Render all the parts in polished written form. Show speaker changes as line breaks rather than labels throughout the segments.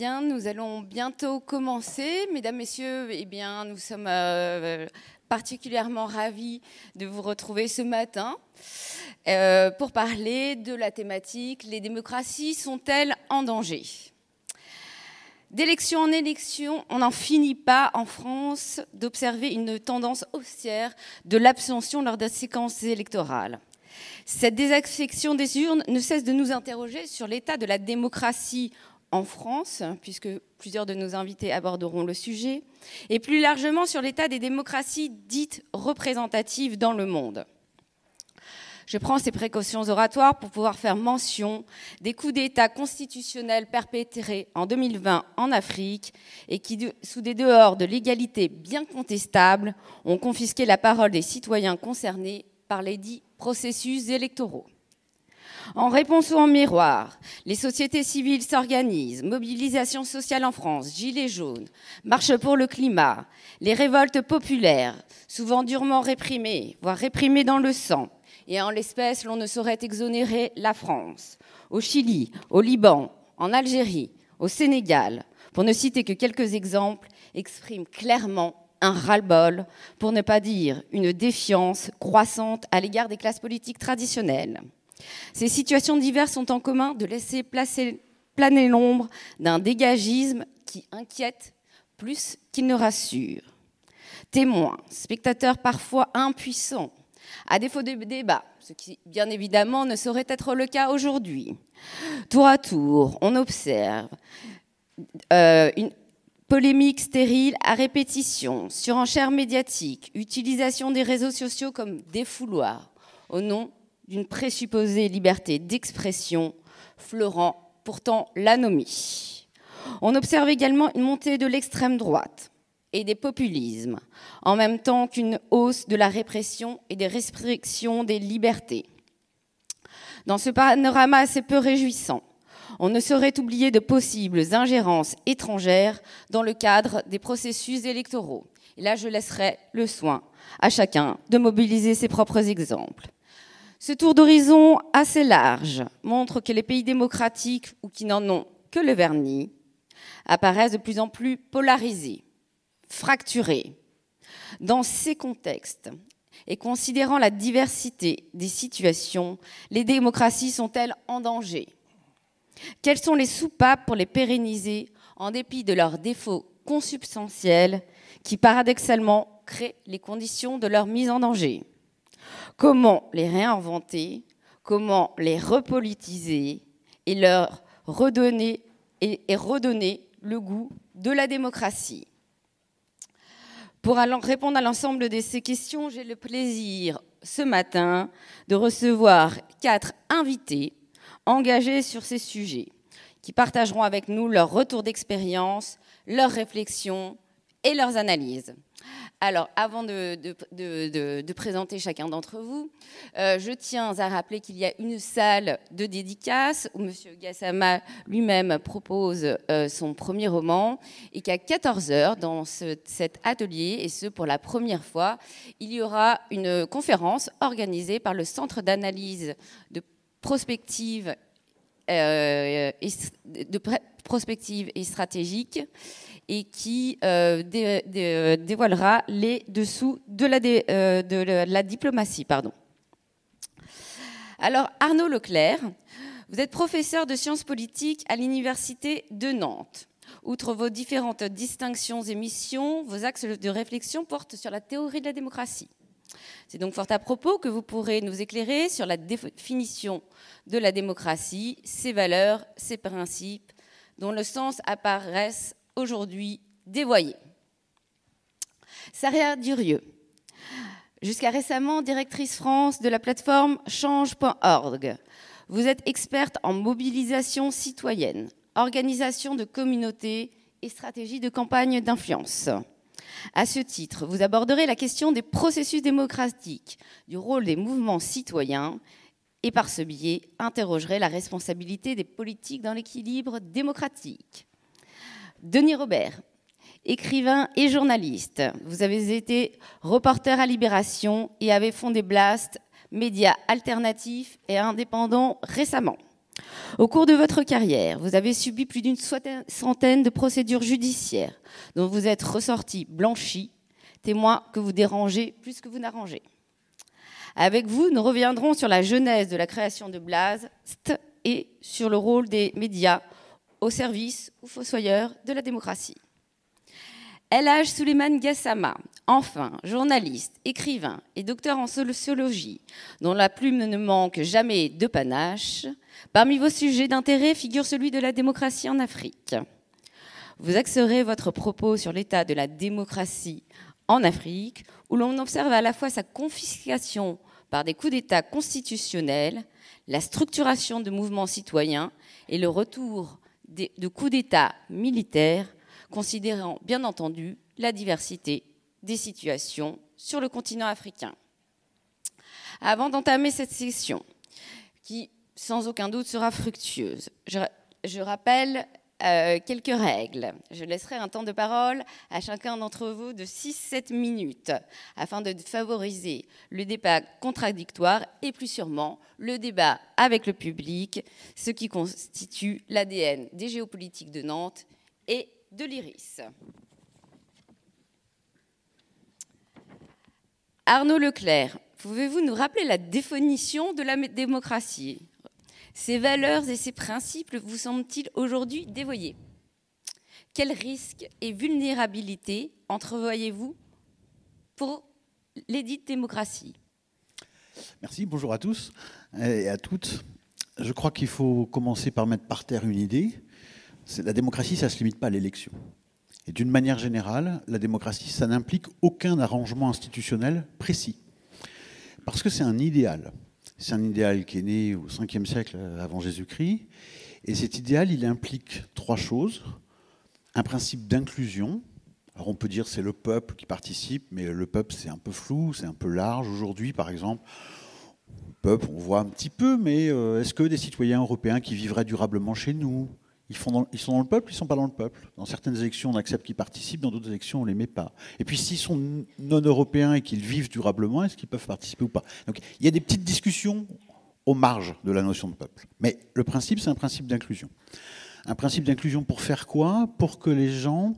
bien, nous allons bientôt commencer. Mesdames, Messieurs, eh bien, nous sommes particulièrement ravis de vous retrouver ce matin pour parler de la thématique « Les démocraties sont-elles en danger ?» D'élection en élection, on n'en finit pas en France d'observer une tendance haussière de l'abstention lors des séquences électorales. Cette désaffection des urnes ne cesse de nous interroger sur l'état de la démocratie en France, puisque plusieurs de nos invités aborderont le sujet, et plus largement sur l'état des démocraties dites représentatives dans le monde. Je prends ces précautions oratoires pour pouvoir faire mention des coups d'État constitutionnels perpétrés en 2020 en Afrique et qui, sous des dehors de l'égalité bien contestables, ont confisqué la parole des citoyens concernés par les dits processus électoraux. En réponse ou en miroir, les sociétés civiles s'organisent, mobilisation sociale en France, gilets jaunes, marche pour le climat, les révoltes populaires, souvent durement réprimées, voire réprimées dans le sang. Et en l'espèce, l'on ne saurait exonérer la France. Au Chili, au Liban, en Algérie, au Sénégal, pour ne citer que quelques exemples, expriment clairement un ras-le-bol, pour ne pas dire une défiance croissante à l'égard des classes politiques traditionnelles. Ces situations diverses ont en commun de laisser planer l'ombre d'un dégagisme qui inquiète plus qu'il ne rassure. Témoins, spectateurs parfois impuissants, à défaut de débat, ce qui, bien évidemment, ne saurait être le cas aujourd'hui. Tour à tour, on observe une polémique stérile à répétition, surenchère médiatique, utilisation des réseaux sociaux comme défouloir, au nom d'une présupposée liberté d'expression, fleurant pourtant l'anomie. On observe également une montée de l'extrême droite et des populismes, en même temps qu'une hausse de la répression et des restrictions des libertés. Dans ce panorama assez peu réjouissant, on ne saurait oublier de possibles ingérences étrangères dans le cadre des processus électoraux. Et là, je laisserai le soin à chacun de mobiliser ses propres exemples. Ce tour d'horizon assez large montre que les pays démocratiques, ou qui n'en ont que le vernis, apparaissent de plus en plus polarisés, fracturés. Dans ces contextes, et considérant la diversité des situations, les démocraties sont-elles en danger ? Quelles sont les soupapes pour les pérenniser en dépit de leurs défauts consubstantiels qui, paradoxalement, créent les conditions de leur mise en danger ? Comment les réinventer ? Comment les repolitiser et leur redonner le goût de la démocratie ? Pour répondre à l'ensemble de ces questions, j'ai le plaisir ce matin de recevoir 4 invités engagés sur ces sujets, qui partageront avec nous leur retour d'expérience, leurs réflexions et leurs analyses. Alors, avant de présenter chacun d'entre vous, je tiens à rappeler qu'il y a une salle de dédicace où M. Gassama lui-même propose son premier roman et qu'à 14h, dans cet atelier, et ce pour la première fois, il y aura une conférence organisée par le Centre d'analyse de prospective et stratégique et qui dévoilera les dessous de la diplomatie. Alors, Arnaud Leclerc, vous êtes professeur de sciences politiques à l'Université de Nantes. Outre vos différentes distinctions et missions, vos axes de réflexion portent sur la théorie de la démocratie. C'est donc fort à propos que vous pourrez nous éclairer sur la définition de la démocratie, ses valeurs, ses principes, dont le sens apparaissent aujourd'hui dévoyé. Saria Durieux, jusqu'à récemment directrice France de la plateforme change.org. Vous êtes experte en mobilisation citoyenne, organisation de communautés et stratégie de campagne d'influence. À ce titre, vous aborderez la question des processus démocratiques, du rôle des mouvements citoyens et par ce biais interrogerez la responsabilité des politiques dans l'équilibre démocratique. Denis Robert, écrivain et journaliste, vous avez été reporter à Libération et avez fondé Blast, média alternatif et indépendant récemment. Au cours de votre carrière, vous avez subi plus d'une centaine de procédures judiciaires dont vous êtes ressorti blanchi, témoin que vous dérangez plus que vous n'arrangez. Avec vous, nous reviendrons sur la genèse de la création de Blast et sur le rôle des médias au service ou fossoyeur de la démocratie. El Hadj Souleymane Gassama, enfin, journaliste, écrivain et docteur en sociologie, dont la plume ne manque jamais de panache, parmi vos sujets d'intérêt figure celui de la démocratie en Afrique. Vous axerez votre propos sur l'état de la démocratie en Afrique, où l'on observe à la fois sa confiscation par des coups d'État constitutionnels, la structuration de mouvements citoyens et le retour de coups d'État militaires, considérant bien entendu la diversité des situations sur le continent africain. Avant d'entamer cette session, qui sans aucun doute sera fructueuse, je rappelle quelques règles. Je laisserai un temps de parole à chacun d'entre vous de 6-7 minutes afin de favoriser le débat contradictoire et plus sûrement le débat avec le public, ce qui constitue l'ADN des géopolitiques de Nantes et de l'IRIS. Arnaud Leclerc, pouvez-vous nous rappeler la définition de la démocratie ? Ces valeurs et ces principes vous semblent-ils aujourd'hui dévoyés ? Quels risques et vulnérabilités entrevoyez-vous pour l'édite démocratie ?
Merci, bonjour à tous et à toutes. Je crois qu'il faut commencer par mettre par terre une idée. La démocratie, ça ne se limite pas à l'élection. Et d'une manière générale, la démocratie, ça n'implique aucun arrangement institutionnel précis. Parce que c'est un idéal. C'est un idéal qui est né au 5e siècle avant Jésus-Christ. Et cet idéal, il implique 3 choses. Un principe d'inclusion. Alors on peut dire que c'est le peuple qui participe, mais le peuple, c'est un peu flou, c'est un peu large. Aujourd'hui, par exemple, le peuple, on voit un petit peu, mais est-ce que des citoyens européens qui vivraient durablement chez nous, ils sont dans le peuple, ils ne sont pas dans le peuple. Dans certaines élections, on accepte qu'ils participent, dans d'autres élections, on ne les met pas. Et puis s'ils sont non-européens et qu'ils vivent durablement, est-ce qu'ils peuvent participer ou pas? Donc il y a des petites discussions aux marges de la notion de peuple. Mais le principe, c'est un principe d'inclusion. Un principe d'inclusion pour faire quoi? Pour que les gens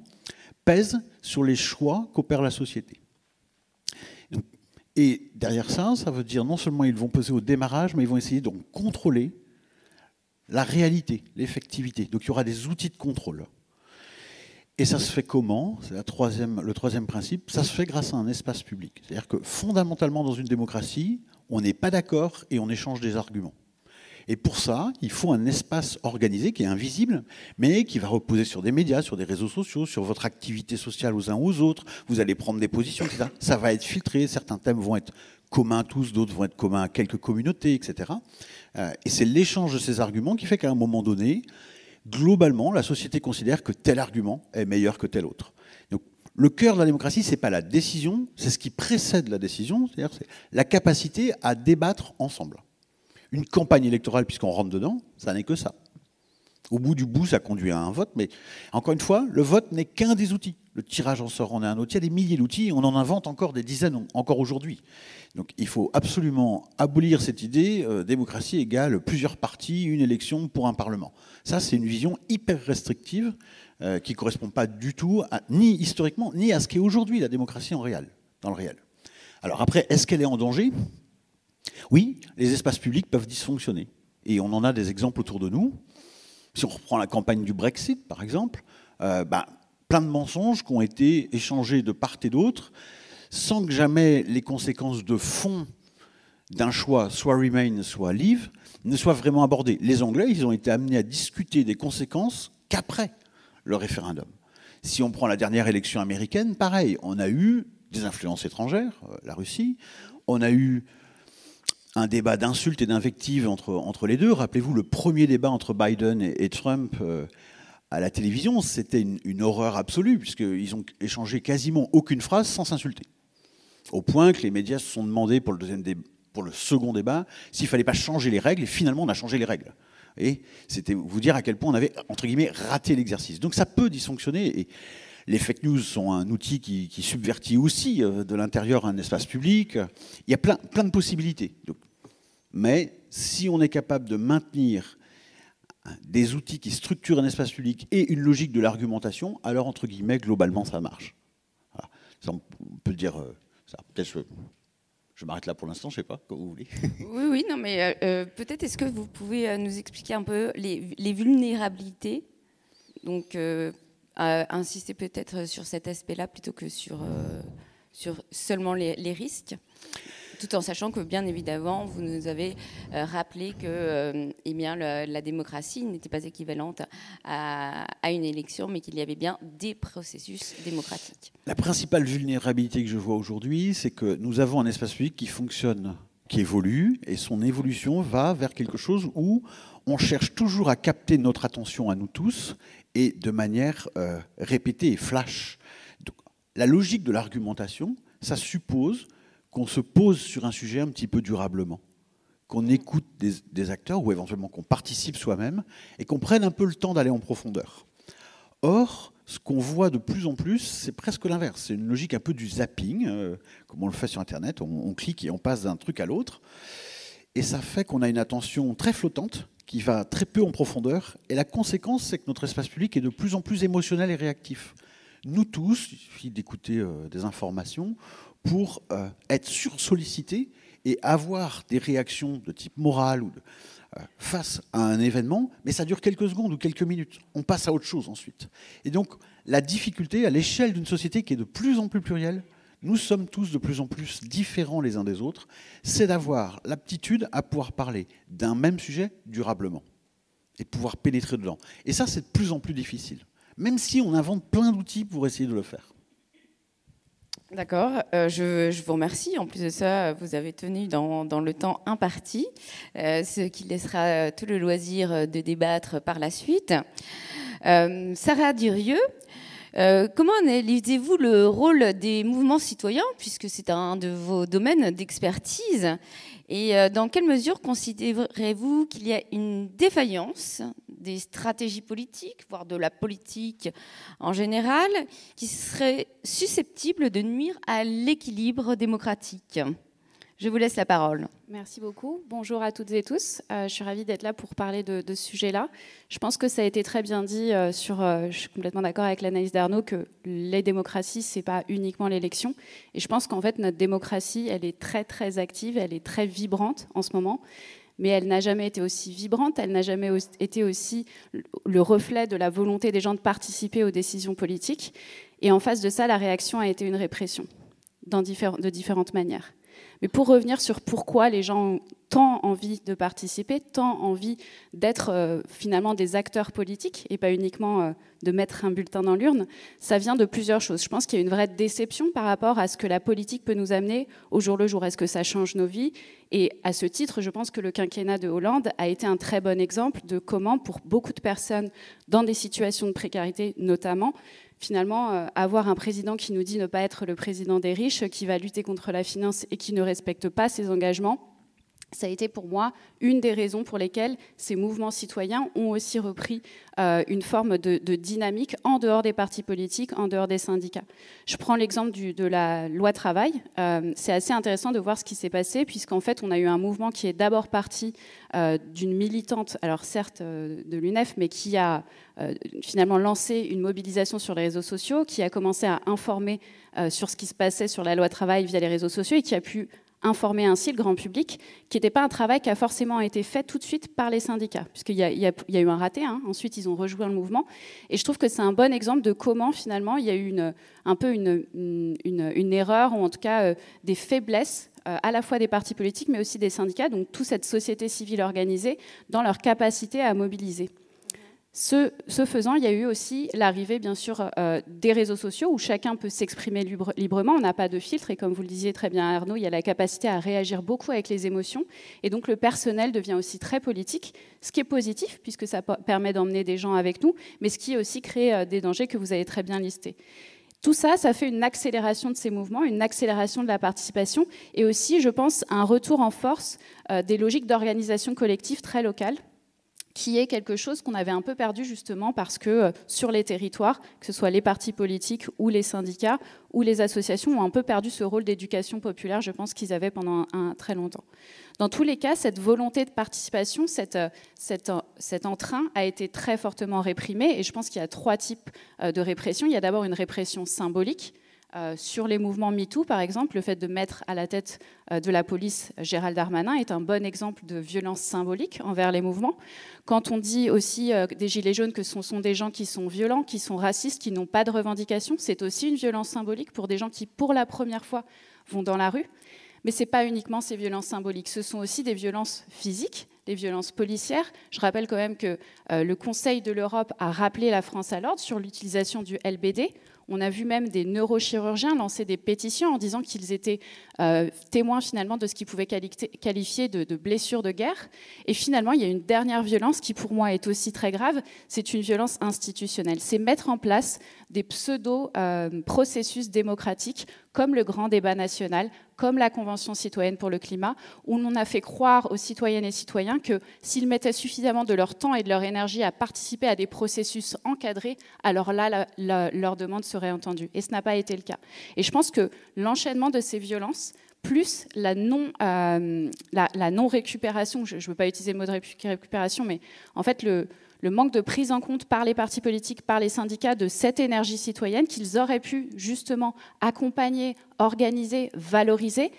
pèsent sur les choix qu'opère la société. Et derrière ça, ça veut dire non seulement ils vont peser au démarrage, mais ils vont essayer de contrôler la réalité, l'effectivité. Donc il y aura des outils de contrôle. Et ça se fait comment? C'est le troisième principe. Ça se fait grâce à un espace public. C'est-à-dire que fondamentalement, dans une démocratie, on n'est pas d'accord et on échange des arguments. Et pour ça, il faut un espace organisé qui est invisible, mais qui va reposer sur des médias, sur des réseaux sociaux, sur votre activité sociale aux uns aux autres. Vous allez prendre des positions, etc. Ça va être filtré. Certains thèmes vont être communs à tous, d'autres vont être communs à quelques communautés, etc. Et c'est l'échange de ces arguments qui fait qu'à un moment donné, globalement, la société considère que tel argument est meilleur que tel autre. Donc, le cœur de la démocratie, ce n'est pas la décision, c'est ce qui précède la décision, c'est-à-dire c'est la capacité à débattre ensemble. Une campagne électorale, puisqu'on rentre dedans, ça n'est que ça. Au bout du bout, ça conduit à un vote, mais encore une fois, le vote n'est qu'un des outils. Le tirage en sort en est un autre. Il y a des milliers d'outils, on en invente encore des dizaines, encore aujourd'hui. Donc il faut absolument abolir cette idée, démocratie égale plusieurs partis, une élection pour un parlement. Ça, c'est une vision hyper restrictive qui ne correspond pas du tout, ni historiquement, ni à ce qu'est aujourd'hui la démocratie dans le réel. Alors après, est-ce qu'elle est en danger? Oui, les espaces publics peuvent dysfonctionner. Et on en a des exemples autour de nous. Si on reprend la campagne du Brexit, par exemple, plein de mensonges qui ont été échangés de part et d'autre, sans que jamais les conséquences de fond d'un choix, soit Remain, soit Leave, ne soient vraiment abordées. Les Anglais, ils ont été amenés à discuter des conséquences qu'après le référendum. Si on prend la dernière élection américaine, pareil, on a eu des influences étrangères, la Russie, on a eu un débat d'insultes et d'invectives entre les deux. Rappelez-vous, le premier débat entre Biden et Trump à la télévision, c'était une horreur absolue, puisqu'ils ont échangé quasiment aucune phrase sans s'insulter. Au point que les médias se sont demandé pour le second débat s'il ne fallait pas changer les règles, et finalement on a changé les règles. Et c'était vous dire à quel point on avait, entre guillemets, raté l'exercice. Donc ça peut dysfonctionner, et les fake news sont un outil qui subvertit aussi de l'intérieur un espace public. Il y a plein de possibilités. Donc, mais si on est capable de maintenir des outils qui structurent un espace public et une logique de l'argumentation, alors, entre guillemets, globalement, ça marche. Voilà. Ça, on peut dire ça. Peut-être je m'arrête là pour l'instant, je ne sais pas, comme vous voulez.
Oui, non, mais peut-être est-ce que vous pouvez nous expliquer un peu les vulnérabilités, donc insister peut-être sur cet aspect-là plutôt que sur seulement les risques, tout en sachant que, bien évidemment, vous nous avez rappelé que eh bien, la démocratie n'était pas équivalente à une élection, mais qu'il y avait bien des processus démocratiques.
La principale vulnérabilité que je vois aujourd'hui, c'est que nous avons un espace public qui fonctionne, qui évolue, et son évolution va vers quelque chose où on cherche toujours à capter notre attention à nous tous, et de manière répétée et flash. Donc, la logique de l'argumentation, ça suppose qu'on se pose sur un sujet un petit peu durablement, qu'on écoute des acteurs ou éventuellement qu'on participe soi-même et qu'on prenne un peu le temps d'aller en profondeur. Or, ce qu'on voit de plus en plus, c'est presque l'inverse. C'est une logique un peu du zapping, comme on le fait sur Internet, on clique et on passe d'un truc à l'autre. Et ça fait qu'on a une attention très flottante qui va très peu en profondeur. Et la conséquence, c'est que notre espace public est de plus en plus émotionnel et réactif. Nous tous, il suffit d'écouter des informations pour être sursollicités et avoir des réactions de type moral ou face à un événement, mais ça dure quelques secondes ou quelques minutes. On passe à autre chose ensuite. Et donc, la difficulté, à l'échelle d'une société qui est de plus en plus plurielle, nous sommes tous de plus en plus différents les uns des autres, c'est d'avoir l'aptitude à pouvoir parler d'un même sujet durablement et pouvoir pénétrer dedans. Et ça, c'est de plus en plus difficile, même si on invente plein d'outils pour essayer de le faire.
D'accord, je vous remercie. En plus de ça, vous avez tenu dans le temps imparti, ce qui laissera tout le loisir de débattre par la suite. Sarah Durieux, comment analysez-vous le rôle des mouvements citoyens, puisque c'est un de vos domaines d'expertise, et dans quelle mesure considérez-vous qu'il y a une défaillance des stratégies politiques, voire de la politique en général, qui serait susceptible de nuire à l'équilibre démocratique ? Je vous laisse la parole.
Merci beaucoup. Bonjour à toutes et tous. Je suis ravie d'être là pour parler de ce sujet-là. Je pense que ça a été très bien dit je suis complètement d'accord avec l'analyse d'Arnaud que les démocraties, c'est pas uniquement l'élection. Et je pense qu'en fait, notre démocratie, elle est très, très active, elle est très vibrante en ce moment. Mais elle n'a jamais été aussi vibrante, elle n'a jamais été aussi le reflet de la volonté des gens de participer aux décisions politiques. Et en face de ça, la réaction a été une répression, de différentes manières. Mais pour revenir sur pourquoi les gens ont tant envie de participer, tant envie d'être finalement des acteurs politiques et pas uniquement de mettre un bulletin dans l'urne, ça vient de plusieurs choses. Je pense qu'il y a une vraie déception par rapport à ce que la politique peut nous amener au jour le jour. Est-ce que ça change nos vies ? Et à ce titre, je pense que le quinquennat de Hollande a été un très bon exemple de comment, pour beaucoup de personnes dans des situations de précarité notamment, finalement, avoir un président qui nous dit ne pas être le président des riches, qui va lutter contre la finance et qui ne respecte pas ses engagements, ça a été pour moi une des raisons pour lesquelles ces mouvements citoyens ont aussi repris une forme de dynamique en dehors des partis politiques, en dehors des syndicats. Je prends l'exemple de la loi travail. C'est assez intéressant de voir ce qui s'est passé, puisqu'en fait, on a eu un mouvement qui est d'abord parti d'une militante, alors certes de l'UNEF, mais qui a finalement lancé une mobilisation sur les réseaux sociaux, qui a commencé à informer sur ce qui se passait sur la loi travail via les réseaux sociaux et qui a pu informer ainsi le grand public, qui n'était pas un travail qui a forcément été fait tout de suite par les syndicats, puisqu'il y a eu un raté, hein. Ensuite ils ont rejoué le mouvement, et je trouve que c'est un bon exemple de comment finalement il y a eu un peu une erreur, ou en tout cas des faiblesses, à la fois des partis politiques, mais aussi des syndicats, donc toute cette société civile organisée, dans leur capacité à mobiliser. Ce faisant, il y a eu aussi l'arrivée, bien sûr, des réseaux sociaux où chacun peut s'exprimer librement. On n'a pas de filtre et comme vous le disiez très bien, Arnaud, il y a la capacité à réagir beaucoup avec les émotions. Et donc, le personnel devient aussi très politique, ce qui est positif puisque ça permet d'emmener des gens avec nous, mais ce qui aussi crée des dangers que vous avez très bien listés. Tout ça, ça fait une accélération de ces mouvements, une accélération de la participation et aussi, je pense, un retour en force des logiques d'organisation collective très locales, qui est quelque chose qu'on avait un peu perdu justement parce que sur les territoires, que ce soit les partis politiques ou les syndicats ou les associations, ont un peu perdu ce rôle d'éducation populaire, je pense qu'ils avaient pendant très longtemps. Dans tous les cas, cette volonté de participation, cet entrain a été très fortement réprimé, et je pense qu'il y a 3 types de répression. Il y a d'abord une répression symbolique. Sur les mouvements MeToo, par exemple, le fait de mettre à la tête de la police Gérald Darmanin est un bon exemple de violence symbolique envers les mouvements. Quand on dit aussi des Gilets jaunes que ce sont des gens qui sont violents, qui sont racistes, qui n'ont pas de revendications, c'est aussi une violence symbolique pour des gens qui, pour la première fois, vont dans la rue. Mais ce n'est pas uniquement ces violences symboliques, ce sont aussi des violences physiques, des violences policières. Je rappelle quand même que le Conseil de l'Europe a rappelé la France à l'ordre sur l'utilisation du LBD. On a vu même des neurochirurgiens lancer des pétitions en disant qu'ils étaient témoins finalement de ce qu'ils pouvaient qualifier de blessures de guerre. Et finalement, il y a une dernière violence qui pour moi est aussi très grave, c'est une violence institutionnelle. C'est mettre en place des pseudo-processus démocratiques comme le grand débat national, comme la Convention citoyenne pour le climat, où on a fait croire aux citoyennes et citoyens que s'ils mettaient suffisamment de leur temps et de leur énergie à participer à des processus encadrés, alors là, leur demande serait entendue. Et ce n'a pas été le cas. Et je pense que l'enchaînement de ces violences, plus la non-récupération, je ne veux pas utiliser le mot de récupération, mais en fait le manque de prise en compte par les partis politiques, par les syndicats de cette énergie citoyenne qu'ils auraient pu justement accompagner, organiser, valoriser,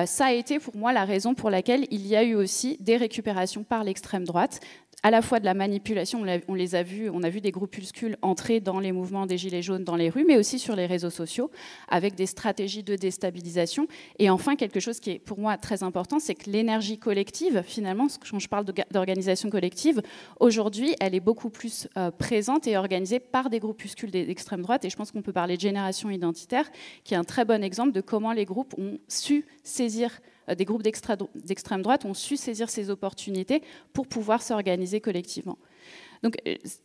ça a été pour moi la raison pour laquelle il y a eu aussi des récupérations par l'extrême droite, à la fois de la manipulation, on a vu des groupuscules entrer dans les mouvements des Gilets jaunes dans les rues, mais aussi sur les réseaux sociaux, avec des stratégies de déstabilisation. Et enfin, quelque chose qui est pour moi très important, c'est que l'énergie collective, finalement, quand je parle d'organisation collective, aujourd'hui, elle est beaucoup plus présente et organisée par des groupuscules d'extrême droite. Et je pense qu'on peut parler de génération identitaire, qui est un très bon exemple de comment les groupes ont su saisir des groupes d'extrême droite ont su saisir ces opportunités pour pouvoir s'organiser collectivement. Donc,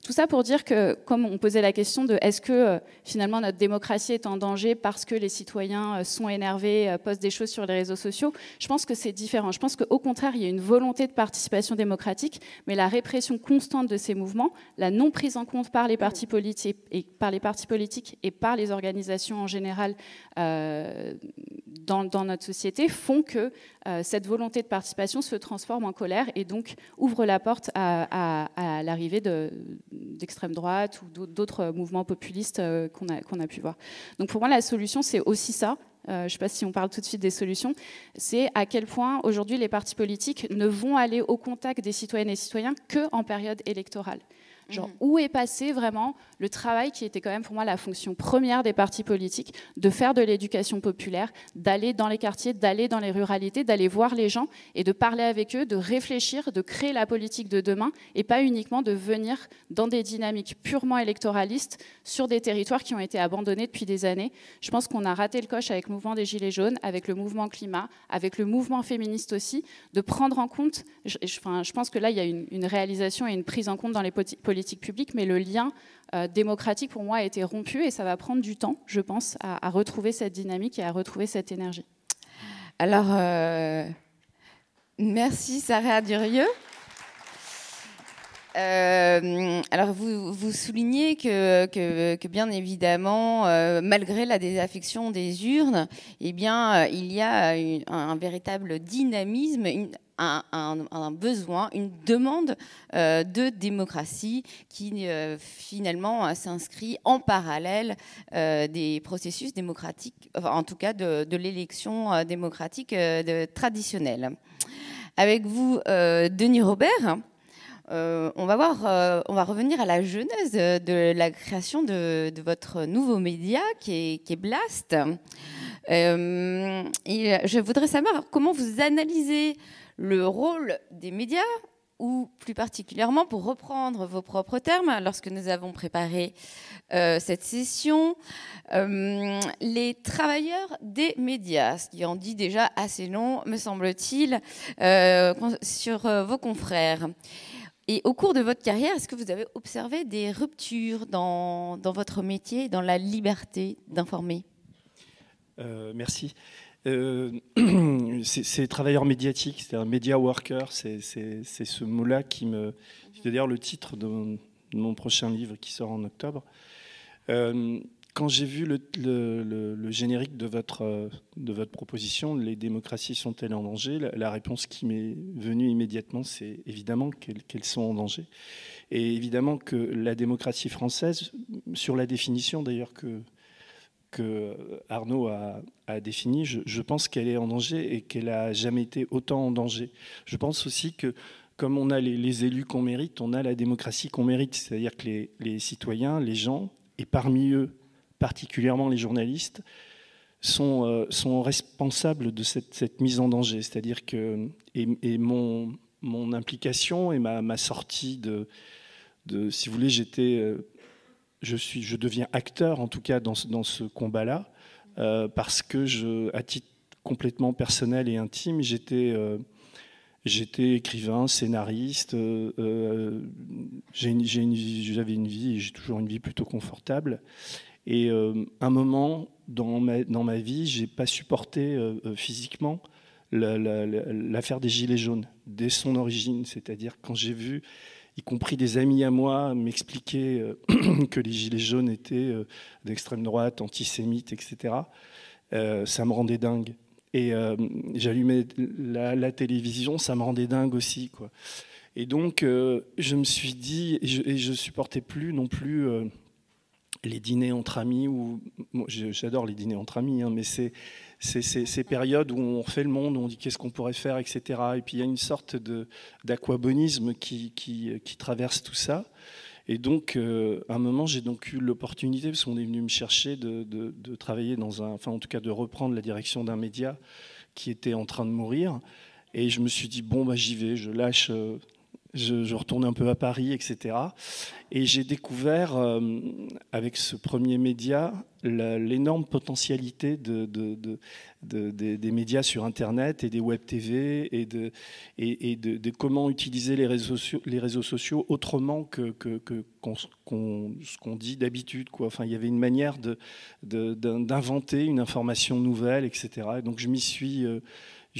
tout ça pour dire que, comme on posait la question de est-ce que finalement notre démocratie est en danger parce que les citoyens sont énervés, postent des choses sur les réseaux sociaux, je pense que c'est différent. Je pense qu'au contraire, il y a une volonté de participation démocratique, mais la répression constante de ces mouvements, la non prise en compte par les partis politiques et par les organisations en général dans notre société font que cette volonté de participation se transforme en colère et donc ouvre la porte à l'arrivée d'extrême droite ou d'autres mouvements populistes qu'on a pu voir. Donc pour moi, la solution, c'est aussi ça. Je ne sais pas si on parle tout de suite des solutions. C'est à quel point aujourd'hui les partis politiques ne vont aller au contact des citoyennes et citoyens qu'en période électorale. Genre, où est passé vraiment le travail qui était quand même pour moi la fonction première des partis politiques, de faire de l'éducation populaire, d'aller dans les quartiers, d'aller dans les ruralités, d'aller voir les gens et de parler avec eux, de réfléchir, de créer la politique de demain et pas uniquement de venir dans des dynamiques purement électoralistes sur des territoires qui ont été abandonnés depuis des années. Je pense qu'on a raté le coche avec le mouvement des Gilets jaunes, avec le mouvement climat, avec le mouvement féministe aussi, de prendre en compte, je pense que là il y a une réalisation et une prise en compte dans les politiques publiques, mais le lien démocratique pour moi a été rompu et ça va prendre du temps, je pense, à retrouver cette dynamique et à retrouver cette énergie.
Alors, merci Sarah Durieux. Alors vous soulignez que bien évidemment, malgré la désaffection des urnes, eh bien, il y a un véritable dynamisme, un besoin, une demande de démocratie qui finalement s'inscrit en parallèle des processus démocratiques, enfin, en tout cas de l'élection démocratique traditionnelle. Avec vous, Denis Robert, on va revenir à la genèse de la création de votre nouveau média qui est Blast. Et je voudrais savoir comment vous analysez le rôle des médias, ou plus particulièrement, pour reprendre vos propres termes, lorsque nous avons préparé cette session, les travailleurs des médias, ce qui en dit déjà assez long, me semble-t-il, sur vos confrères. Et au cours de votre carrière, est-ce que vous avez observé des ruptures dans votre métier, dans la liberté d'informer ?
Merci. c'est travailleur médiatique, c'est un media worker, c'est ce mot-là qui me... C'est d'ailleurs le titre de mon prochain livre qui sort en octobre. Quand j'ai vu le générique de votre proposition, les démocraties sont-elles en danger? La réponse qui m'est venue immédiatement, c'est évidemment qu'elles sont en danger. Et évidemment que la démocratie française, sur la définition d'ailleurs que Arnaud a défini, je pense qu'elle est en danger et qu'elle n'a jamais été autant en danger. Je pense aussi que comme on a les élus qu'on mérite, on a la démocratie qu'on mérite. C'est-à-dire que les citoyens, les gens, et parmi eux, particulièrement les journalistes, sont responsables de cette mise en danger. C'est-à-dire que et mon implication et ma sortie si vous voulez, je deviens acteur, en tout cas, dans ce combat-là, parce que à titre complètement personnel et intime, j'étais écrivain, scénariste, j'avais une vie, et j'ai toujours une vie plutôt confortable. Et un moment dans ma vie, j'ai pas supporté physiquement l'affaire des Gilets jaunes, dès son origine. C'est-à-dire quand j'ai vu, y compris des amis à moi, m'expliquer que les Gilets jaunes étaient d'extrême droite, antisémites, etc., ça me rendait dingue. Et j'allumais la télévision, ça me rendait dingue aussi, quoi. Et donc, je me suis dit, et je supportais plus non plus les dîners entre amis, j'adore les dîners entre amis, hein, mais c'est ces périodes où on refait le monde, où on dit qu'est-ce qu'on pourrait faire, etc. Et puis il y a une sorte d'aquabonisme qui traverse tout ça. Et donc, à un moment, j'ai donc eu l'opportunité, parce qu'on est venu me chercher, de travailler enfin en tout cas de reprendre la direction d'un média qui était en train de mourir. Et je me suis dit, bon, bah, j'y vais, je lâche... Je retourne un peu à Paris, etc. Et j'ai découvert, avec ce premier média, l'énorme potentialité des médias sur Internet et des web TV et de comment utiliser les réseaux sociaux autrement que ce qu'on dit d'habitude, quoi. Enfin, il y avait une manière d'inventer une information nouvelle, etc. Et donc je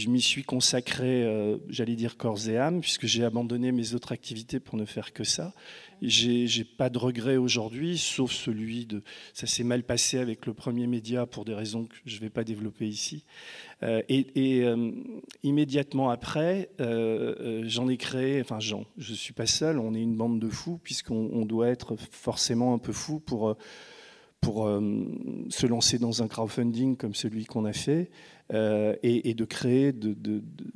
m'y suis consacré, j'allais dire corps et âme, puisque j'ai abandonné mes autres activités pour ne faire que ça. J'ai pas de regret aujourd'hui, sauf celui ça s'est mal passé avec le premier média pour des raisons que je vais pas développer ici. Immédiatement après, j'en ai créé, enfin je suis pas seul, on est une bande de fous, puisqu'on doit être forcément un peu fou pour se lancer dans un crowdfunding comme celui qu'on a fait, et de créer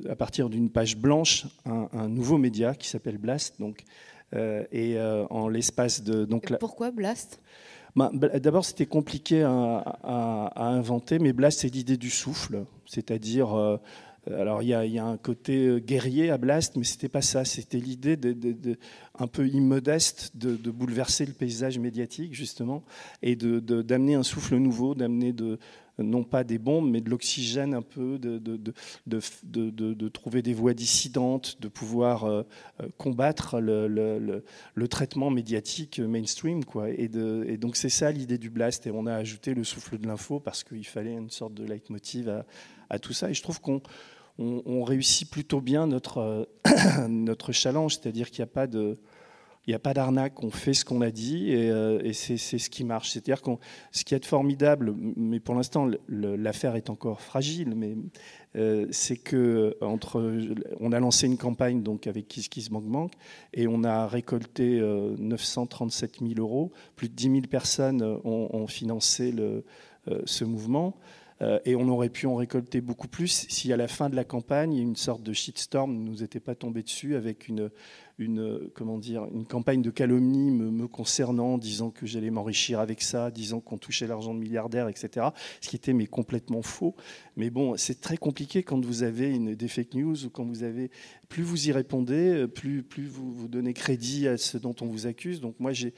à partir d'une page blanche un nouveau média qui s'appelle Blast. Donc, en l'espace de...
Pourquoi Blast?
D'abord, c'était compliqué à inventer, mais Blast, c'est l'idée du souffle. C'est-à-dire... alors, il y a un côté guerrier à Blast, mais c'était pas ça. C'était l'idée un peu immodeste de bouleverser le paysage médiatique, justement, et d'amener un souffle nouveau, d'amener non pas des bombes, mais de l'oxygène un peu, de trouver des voies dissidentes, de pouvoir combattre le traitement médiatique mainstream, quoi. Et donc, c'est ça l'idée du Blast. Et on a ajouté le souffle de l'info parce qu'il fallait une sorte de leitmotiv à tout ça. Et je trouve qu'on réussit plutôt bien notre challenge, c'est-à-dire qu'il n'y a pas d'arnaque, on fait ce qu'on a dit et c'est ce qui marche. C'est-à-dire ce qui est formidable, mais pour l'instant l'affaire est encore fragile, mais c'est que on a lancé une campagne donc avec KissKissBankBank et on a récolté 937 000 €. Plus de 10 000 personnes ont financé ce mouvement. Et on aurait pu en récolter beaucoup plus si à la fin de la campagne, une sorte de shitstorm ne nous était pas tombé dessus avec une campagne de calomnie me concernant, disant que j'allais m'enrichir avec ça, disant qu'on touchait l'argent de milliardaires, etc. Ce qui était complètement faux. Mais bon, c'est très compliqué quand vous avez des fake news ou quand plus vous y répondez, plus vous donnez crédit à ce dont on vous accuse. Donc moi, j'ai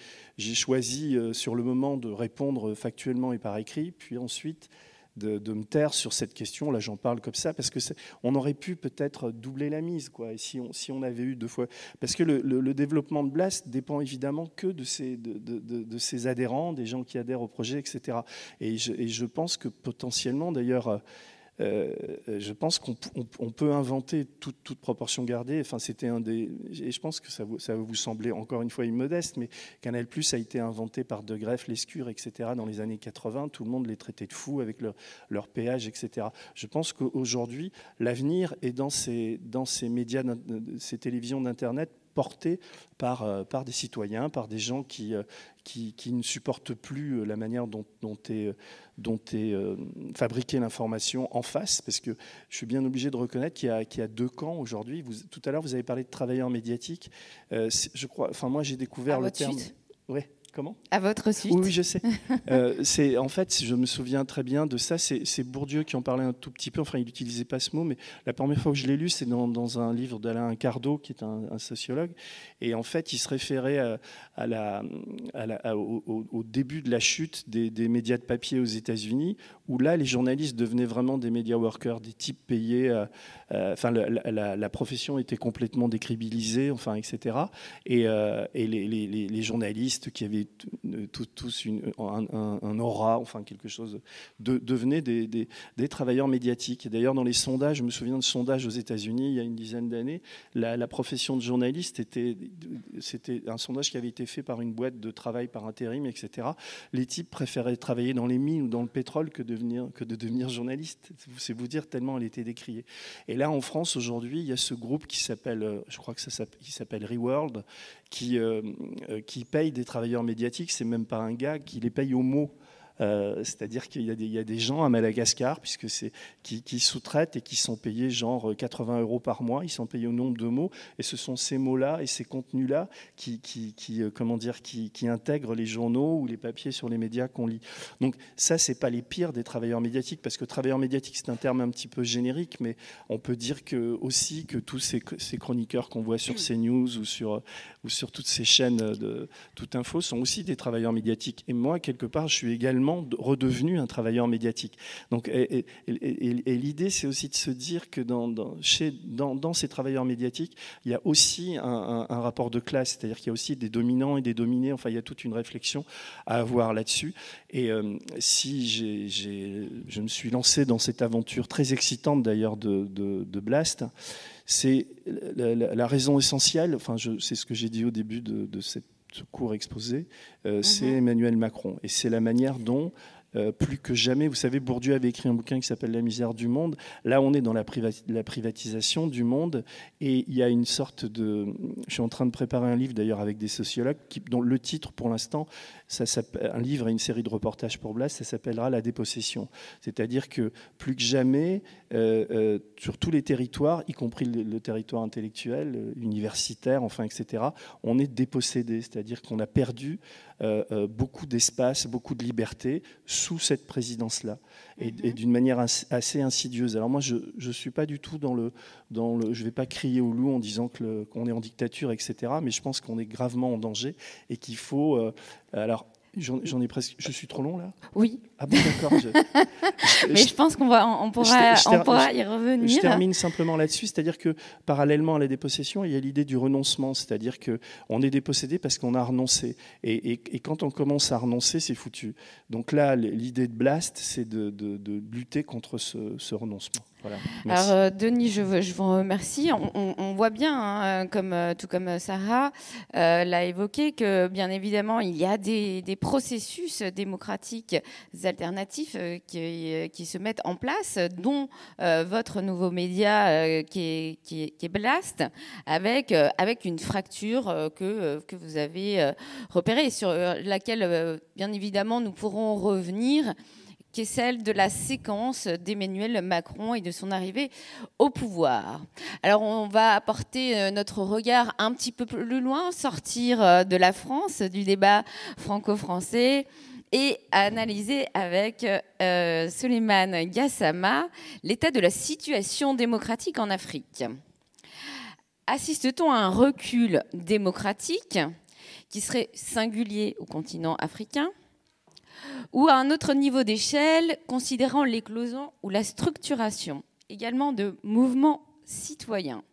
choisi sur le moment de répondre factuellement et par écrit, puis ensuite de me taire sur cette question. Là, j'en parle comme ça parce que on aurait pu peut-être doubler la mise, quoi. Et si on avait eu 2 fois, parce que le développement de Blast dépend évidemment que de ses adhérents, des gens qui adhèrent au projet, etc. Et je pense que potentiellement, d'ailleurs, je pense qu'on peut inventer toute proportion gardée. Enfin, c'était et je pense que ça va vous sembler encore une fois immodeste, mais Canal+ a été inventé par De Greff, Lescure, etc. dans les années 80. Tout le monde les traitait de fous avec leur péage, etc. Je pense qu'aujourd'hui, l'avenir est dans ces médias, ces télévisions d'Internet portées par des citoyens, par des gens qui ne supportent plus la manière dont est fabriquée l'information en face, parce que je suis bien obligé de reconnaître qu'il y a deux camps aujourd'hui. Tout à l'heure, vous avez parlé de travailleurs médiatiques. Je crois, enfin moi j'ai découvert le terme. Ouais. Comment ?
À votre suite.
Oui, je sais. En fait, je me souviens très bien de ça. C'est Bourdieu qui en parlait un tout petit peu. Enfin, il n'utilisait pas ce mot, mais la première fois que je l'ai lu, c'est dans un livre d'Alain Cardot, qui est un sociologue. Et en fait, il se référait au début de la chute des médias de papier aux États-Unis, où là, les journalistes devenaient vraiment des media workers, des types payés. Enfin, la profession était complètement décrédibilisée, enfin, etc. Et les journalistes qui avaient tous un aura, enfin quelque chose, devenaient des travailleurs médiatiques. Et d'ailleurs, dans les sondages, je me souviens de sondages aux États-Unis il y a une dizaine d'années, la profession de journaliste c'était un sondage qui avait été fait par une boîte de travail par intérim, etc. Les types préféraient travailler dans les mines ou dans le pétrole que de devenir journaliste. C'est vous dire tellement elle était décriée. Et là, en France, aujourd'hui, il y a ce groupe qui s'appelle, je crois que qui s'appelle Reworld, qui paye des travailleurs médiatiques. C'est même pas un gars qui les paye au mot. C'est-à-dire qu'il y a des gens à Madagascar qui sous-traitent et qui sont payés genre 80 € par mois. Ils sont payés au nombre de mots, et ce sont ces mots-là et ces contenus-là qui intègrent les journaux ou les papiers sur les médias qu'on lit. Donc ça, c'est pas les pires des travailleurs médiatiques, parce que travailleurs médiatiques, c'est un terme un petit peu générique, mais on peut dire aussi que tous ces chroniqueurs qu'on voit sur CNews ou sur toutes ces chaînes de toute info sont aussi des travailleurs médiatiques. Et moi, quelque part, je suis également redevenu un travailleur médiatique. Donc, et l'idée, c'est aussi de se dire que dans ces travailleurs médiatiques, il y a aussi un rapport de classe, c'est-à-dire qu'il y a aussi des dominants et des dominés. Enfin, il y a toute une réflexion à avoir là-dessus. Et si je me suis lancé dans cette aventure très excitante, d'ailleurs, de Blast, c'est la raison essentielle, enfin, c'est ce que j'ai dit au début de cette court exposé, c'est Emmanuel Macron. Et c'est la manière dont, plus que jamais, vous savez, Bourdieu avait écrit un bouquin qui s'appelle La misère du monde. Là, on est dans la privatisation du monde, et il y a une sorte de... Je suis en train de préparer un livre, d'ailleurs, avec des sociologues, dont le titre, pour l'instant, un livre et une série de reportages pour Blast, ça s'appellera La dépossession. C'est-à-dire que, plus que jamais, sur tous les territoires, y compris le territoire intellectuel, universitaire, enfin, etc., on est dépossédé, c'est-à-dire qu'on a perdu beaucoup d'espace, beaucoup de liberté sous cette présidence-là, et d'une manière assez insidieuse. Alors moi, je ne suis pas du tout je vais pas crier au loup en disant qu'on est en dictature, etc., mais je pense qu'on est gravement en danger et qu'il faut... alors, j'en ai presque... Je suis trop long, là ?
Oui.
Ah bon, d'accord.
Mais je pense qu'on pourra y revenir.
Je termine simplement là-dessus, c'est-à-dire que parallèlement à la dépossession, il y a l'idée du renoncement, c'est-à-dire qu'on est dépossédé parce qu'on a renoncé. Et quand on commence à renoncer, c'est foutu. Donc là, l'idée de Blast, c'est de lutter contre ce renoncement. Voilà.
Alors, Denis, je vous remercie. On voit bien, hein, tout comme Sarah l'a évoqué, que bien évidemment, il y a des processus démocratiques alternatifs qui se mettent en place, dont votre nouveau média qui est Blast, avec une fracture que vous avez repérée, sur laquelle, bien évidemment, nous pourrons revenir, qui est celle de la séquence d'Emmanuel Macron et de son arrivée au pouvoir. Alors, on va apporter notre regard un petit peu plus loin, sortir de la France, du débat franco-français, et analyser avec Souleymane Gassama l'état de la situation démocratique en Afrique. Assiste-t-on à un recul démocratique qui serait singulier au continent africain, ou à un autre niveau d'échelle, considérant l'éclosion ou la structuration également de mouvements citoyens?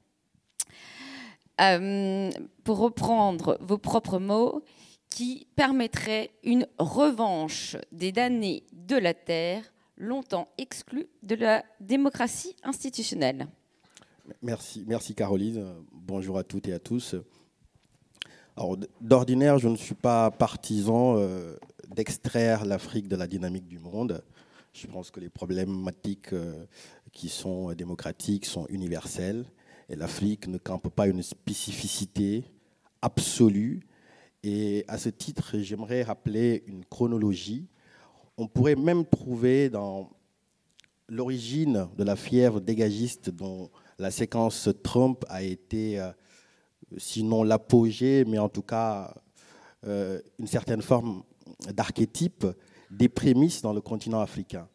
Pour reprendre vos propres mots, qui permettrait une revanche des damnés de la terre longtemps exclus de la démocratie institutionnelle.
Merci Caroline. Bonjour à toutes et à tous. Alors, d'ordinaire, je ne suis pas partisan d'extraire l'Afrique de la dynamique du monde. Je pense que les problématiques qui sont démocratiques sont universelles et l'Afrique ne campe pas une spécificité absolue. Et à ce titre, j'aimerais rappeler une chronologie. On pourrait même trouver dans l'origine de la fièvre dégagiste dont la séquence Trump a été, sinon l'apogée, mais en tout cas une certaine forme d'archétype des prémices dans le continent africain.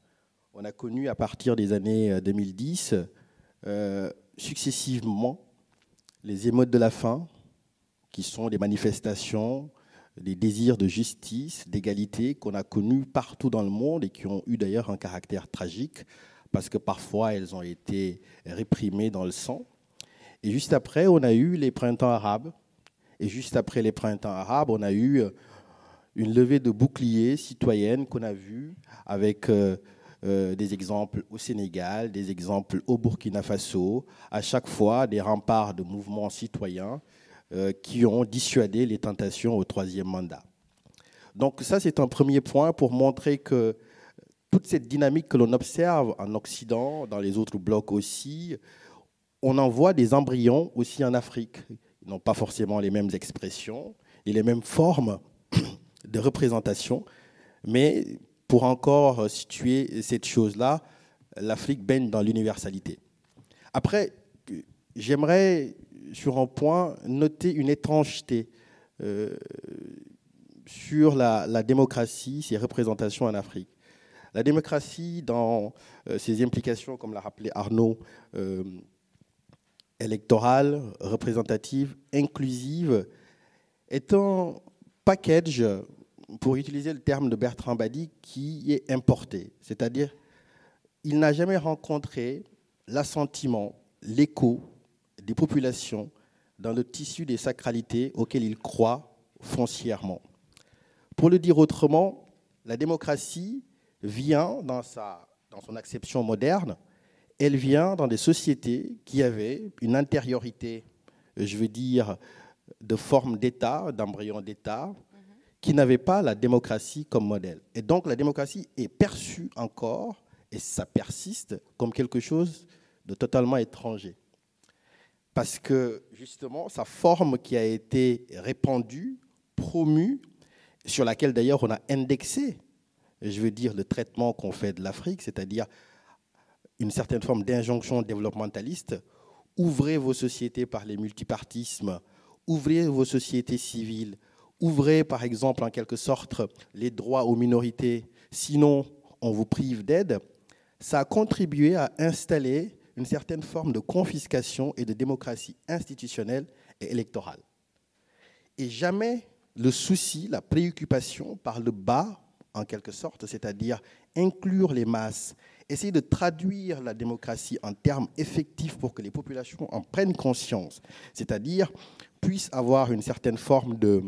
On a connu à partir des années 2010 successivement les émeutes de la faim, qui sont des manifestations, des désirs de justice, d'égalité qu'on a connus partout dans le monde et qui ont eu d'ailleurs un caractère tragique parce que parfois elles ont été réprimées dans le sang. Et juste après, on a eu les printemps arabes. Et juste après les printemps arabes, on a eu une levée de boucliers citoyenne qu'on a vue avec des exemples au Sénégal, des exemples au Burkina Faso, à chaque fois des remparts de mouvements citoyens qui ont dissuadé les tentations au troisième mandat. Donc ça, c'est un premier point pour montrer que toute cette dynamique que l'on observe en Occident, dans les autres blocs aussi, on en voit des embryons aussi en Afrique. Ils n'ont pas forcément les mêmes expressions et les mêmes formes de représentation, mais pour encore situer cette chose-là, l'Afrique baigne dans l'universalité. Après, j'aimerais, sur un point, noter une étrangeté sur la démocratie, ses représentations en Afrique. La démocratie, dans ses implications, comme l'a rappelé Arnaud, électorale, représentative, inclusive, est un package, pour utiliser le terme de Bertrand Badi, qui est importé. C'est-à-dire, il n'a jamais rencontré l'assentiment, l'écho des populations dans le tissu des sacralités auxquelles il croit foncièrement. Pour le dire autrement, la démocratie vient, dans son acception moderne, elle vient dans des sociétés qui avaient une intériorité, je veux dire, de forme d'État, d'embryon d'État, qui n'avaient pas la démocratie comme modèle. Et donc la démocratie est perçue encore, et ça persiste, comme quelque chose de totalement étranger. Parce que, justement, sa forme qui a été répandue, promue, sur laquelle d'ailleurs on a indexé, je veux dire, le traitement qu'on fait de l'Afrique, c'est-à-dire une certaine forme d'injonction développementaliste. Ouvrez vos sociétés par les multipartismes, ouvrez vos sociétés civiles, ouvrez par exemple en quelque sorte les droits aux minorités, sinon on vous prive d'aide. Ça a contribué à installer une certaine forme de confiscation et de démocratie institutionnelle et électorale. Et jamais le souci, la préoccupation par le bas, en quelque sorte, c'est-à-dire inclure les masses, essayer de traduire la démocratie en termes effectifs pour que les populations en prennent conscience, c'est-à-dire puissent avoir une certaine forme de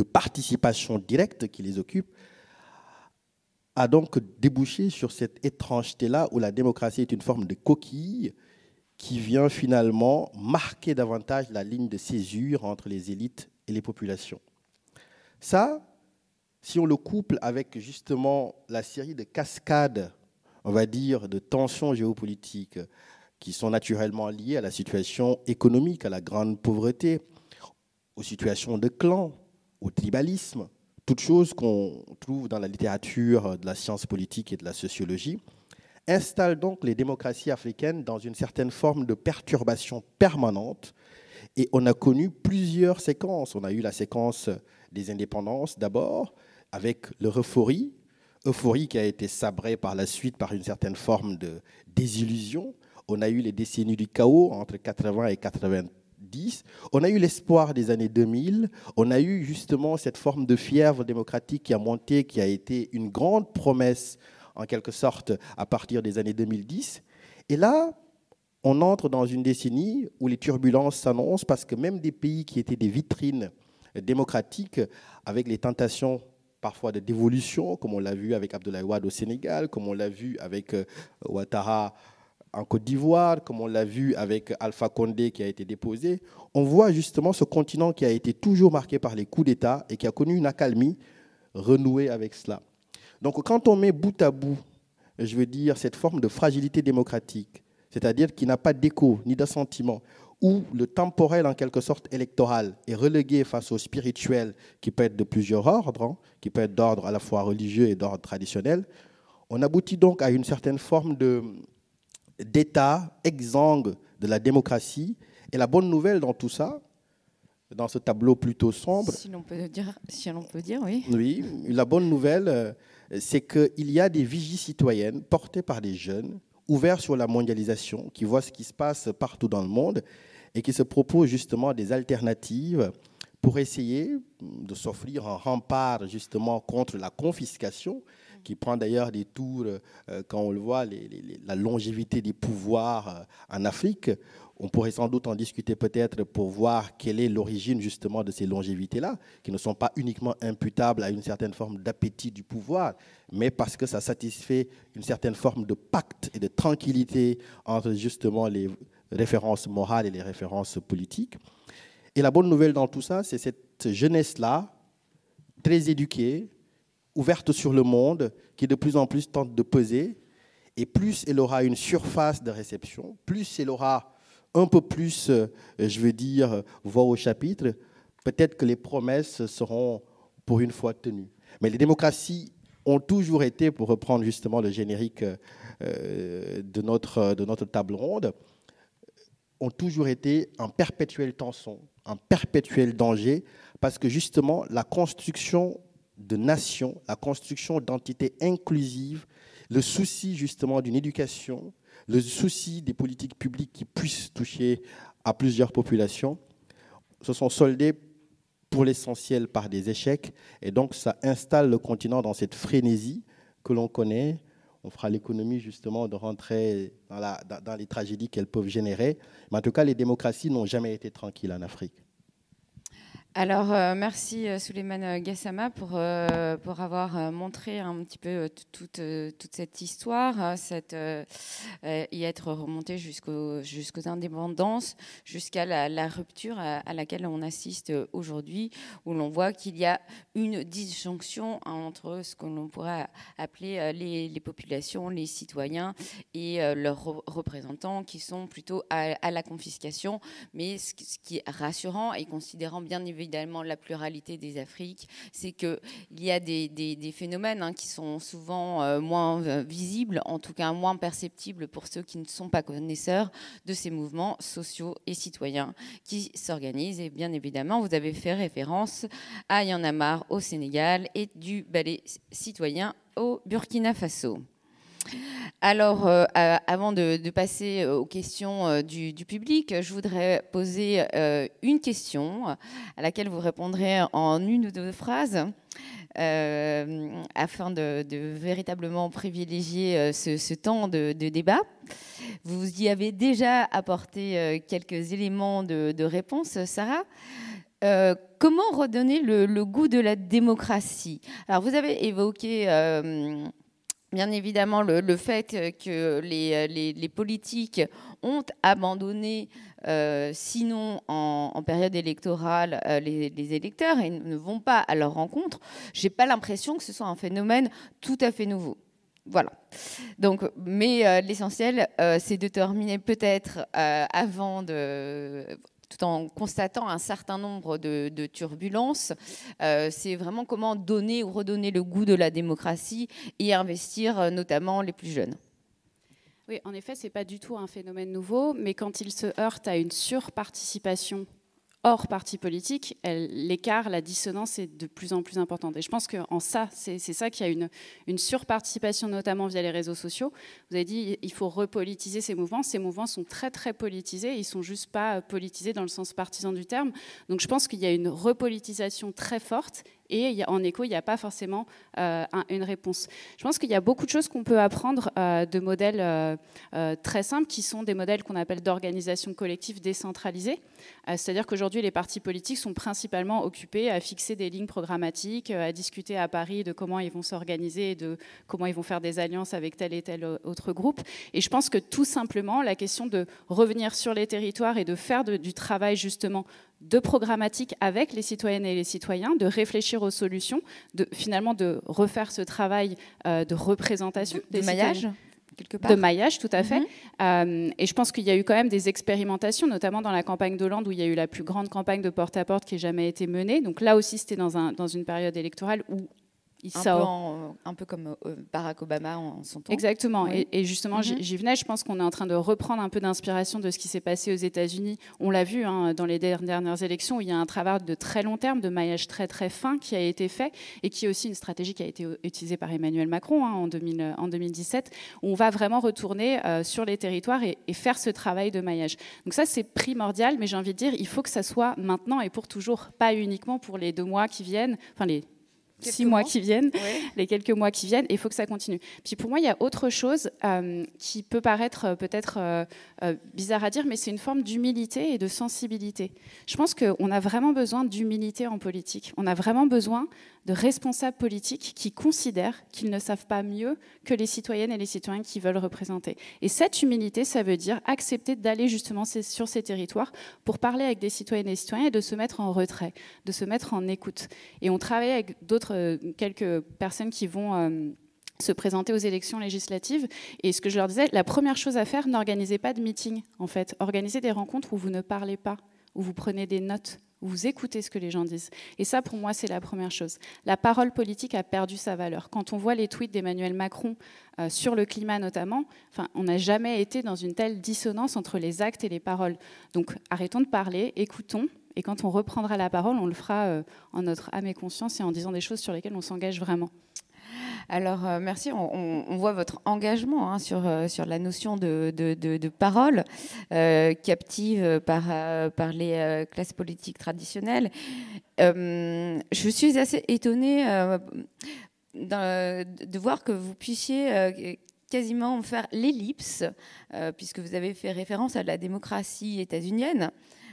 participation directe qui les occupe, a donc débouché sur cette étrangeté-là où la démocratie est une forme de coquille qui vient finalement marquer davantage la ligne de césure entre les élites et les populations. Ça, si on le couple avec justement la série de cascades, on va dire, de tensions géopolitiques qui sont naturellement liées à la situation économique, à la grande pauvreté, aux situations de clans, au tribalisme, toutes choses qu'on trouve dans la littérature de la science politique et de la sociologie, installent donc les démocraties africaines dans une certaine forme de perturbation permanente. Et on a connu plusieurs séquences. On a eu la séquence des indépendances d'abord, avec l'euphorie qui a été sabrée par la suite par une certaine forme de désillusion. On a eu les décennies du chaos entre 80 et 90. On a eu l'espoir des années 2000. On a eu justement cette forme de fièvre démocratique qui a monté, qui a été une grande promesse, en quelque sorte, à partir des années 2010. Et là, on entre dans une décennie où les turbulences s'annoncent parce que même des pays qui étaient des vitrines démocratiques, avec les tentations parfois de dévolution, comme on l'a vu avec Abdoulaye Wade au Sénégal, comme on l'a vu avec Ouattara en Côte d'Ivoire, comme on l'a vu avec Alpha Condé qui a été déposé. On voit justement ce continent qui a été toujours marqué par les coups d'État et qui a connu une accalmie renouer avec cela. Donc quand on met bout à bout, je veux dire, cette forme de fragilité démocratique, c'est-à-dire qui n'a pas d'écho ni d'assentiment, où le temporel, en quelque sorte électoral, est relégué face au spirituel, qui peut être de plusieurs ordres, qui peut être d'ordre à la fois religieux et d'ordre traditionnel, on aboutit donc à une certaine forme d'État exsangue de la démocratie. Et la bonne nouvelle dans tout ça, dans ce tableau plutôt sombre...
Si l'on peut dire, oui.
Oui, la bonne nouvelle, c'est qu'il y a des vigies citoyennes portées par des jeunes, ouverts sur la mondialisation, qui voient ce qui se passe partout dans le monde et qui se proposent justement des alternatives pour essayer de s'offrir un rempart justement contre la confiscation, qui prend d'ailleurs des tours, quand on le voit, la longévité des pouvoirs en Afrique. On pourrait sans doute en discuter peut-être pour voir quelle est l'origine justement de ces longévités-là, qui ne sont pas uniquement imputables à une certaine forme d'appétit du pouvoir, mais parce que ça satisfait une certaine forme de pacte et de tranquillité entre justement les références morales et les références politiques. Et la bonne nouvelle dans tout ça, c'est cette jeunesse-là, très éduquée, ouverte sur le monde, qui de plus en plus tente de peser, et plus elle aura une surface de réception, plus elle aura un peu plus, je veux dire, voix au chapitre, peut-être que les promesses seront pour une fois tenues. Mais les démocraties ont toujours été, pour reprendre justement le générique de notre table ronde, ont toujours été en perpétuelle tension, en perpétuel danger, parce que justement la construction de nations, la construction d'entités inclusives, le souci justement d'une éducation, le souci des politiques publiques qui puissent toucher à plusieurs populations, se sont soldés pour l'essentiel par des échecs. Et donc, ça installe le continent dans cette frénésie que l'on connaît. On fera l'économie justement de rentrer dans les tragédies qu'elles peuvent générer. Mais en tout cas, les démocraties n'ont jamais été tranquilles en Afrique.
Alors, merci Souleymane Gassama pour avoir montré un petit peu toute cette histoire, y être remonté jusqu'aux indépendances, jusqu'à la rupture à laquelle on assiste aujourd'hui, où l'on voit qu'il y a une disjonction entre ce que l'on pourrait appeler les populations, les citoyens et leurs représentants qui sont plutôt à la confiscation. Mais ce qui est rassurant et considérant bien évidemment la pluralité des Afriques, c'est qu'il y a des phénomènes qui sont souvent moins visibles, en tout cas moins perceptibles pour ceux qui ne sont pas connaisseurs de ces mouvements sociaux et citoyens qui s'organisent. Et bien évidemment, vous avez fait référence à Y en a marre au Sénégal et du ballet citoyen au Burkina Faso. Alors, avant de passer aux questions du public, je voudrais poser une question à laquelle vous répondrez en une ou deux phrases afin de véritablement privilégier ce temps de débat. Vous y avez déjà apporté quelques éléments de réponse, Sarah. Comment redonner le goût de la démocratie? Alors, vous avez évoqué... bien évidemment, le fait que les politiques ont abandonné, sinon en période électorale, les électeurs et ne vont pas à leur rencontre, je n'ai pas l'impression que ce soit un phénomène tout à fait nouveau. Voilà. Donc, mais l'essentiel, c'est de terminer peut-être avant de... tout en constatant un certain nombre de turbulences, c'est vraiment comment donner ou redonner le goût de la démocratie et investir notamment les plus jeunes.
Oui, en effet, ce n'est pas du tout un phénomène nouveau, mais quand il se heurte à une surparticipation hors parti politique, l'écart, la dissonance est de plus en plus importante. Et je pense qu'en ça, c'est ça qu'il y a une surparticipation, notamment via les réseaux sociaux. Vous avez dit il faut repolitiser ces mouvements. Ces mouvements sont très, très politisés. Ils ne sont juste pas politisés dans le sens partisan du terme. Donc je pense qu'il y a une repolitisation très forte et en écho, il n'y a pas forcément une réponse. Je pense qu'il y a beaucoup de choses qu'on peut apprendre de modèles très simples, qui sont des modèles qu'on appelle d'organisation collective décentralisée. C'est-à-dire qu'aujourd'hui, les partis politiques sont principalement occupés à fixer des lignes programmatiques, à discuter à Paris de comment ils vont s'organiser, de comment ils vont faire des alliances avec tel et tel autre groupe. Et je pense que tout simplement, la question de revenir sur les territoires et de faire du travail justement de programmatique avec les citoyennes et les citoyens, de réfléchir aux solutions, finalement de refaire ce travail de représentation.
De maillage quelque part.
De maillage, tout à fait. Et je pense qu'il y a eu quand même des expérimentations, notamment dans la campagne d'Hollande, où il y a eu la plus grande campagne de porte-à-porte qui ait jamais été menée. Donc là aussi, c'était dans une période électorale où
un peu comme Barack Obama en son temps.
Exactement. Oui. Et justement, j'y venais. Je pense qu'on est en train de reprendre un peu d'inspiration de ce qui s'est passé aux États-Unis. On l'a vu dans les dernières élections, où il y a un travail de très long terme, de maillage très très fin qui a été fait, et qui est aussi une stratégie qui a été utilisée par Emmanuel Macron en 2017, où on va vraiment retourner sur les territoires et faire ce travail de maillage. Donc ça, c'est primordial, mais j'ai envie de dire, il faut que ça soit maintenant et pour toujours, pas uniquement pour les 2 mois qui viennent, enfin les 6 mois qui viennent, les quelques mois qui viennent, et il faut que ça continue. Puis pour moi, il y a autre chose qui peut paraître peut-être bizarre à dire, mais c'est une forme d'humilité et de sensibilité. Je pense qu'on a vraiment besoin d'humilité en politique. On a vraiment besoin de responsables politiques qui considèrent qu'ils ne savent pas mieux que les citoyennes et les citoyens qui veulent représenter. Et cette humilité, ça veut dire accepter d'aller justement sur ces territoires pour parler avec des citoyennes et des citoyens et de se mettre en retrait, de se mettre en écoute. Et on travaille avec quelques personnes qui vont se présenter aux élections législatives. Et ce que je leur disais, la première chose à faire, n'organisez pas de meeting, en fait. Organisez des rencontres où vous ne parlez pas, où vous prenez des notes, où vous écoutez ce que les gens disent. Et ça, pour moi, c'est la première chose. La parole politique a perdu sa valeur. Quand on voit les tweets d'Emmanuel Macron sur le climat notamment, on n'a jamais été dans une telle dissonance entre les actes et les paroles. Donc, arrêtons de parler, écoutons. Et quand on reprendra la parole, on le fera en notre âme et conscience et en disant des choses sur lesquelles on s'engage vraiment.
Alors, merci. On voit votre engagement sur la notion de parole captive par les classes politiques traditionnelles. Je suis assez étonnée de voir que vous puissiez quasiment faire l'ellipse, puisque vous avez fait référence à la démocratie états-unienne,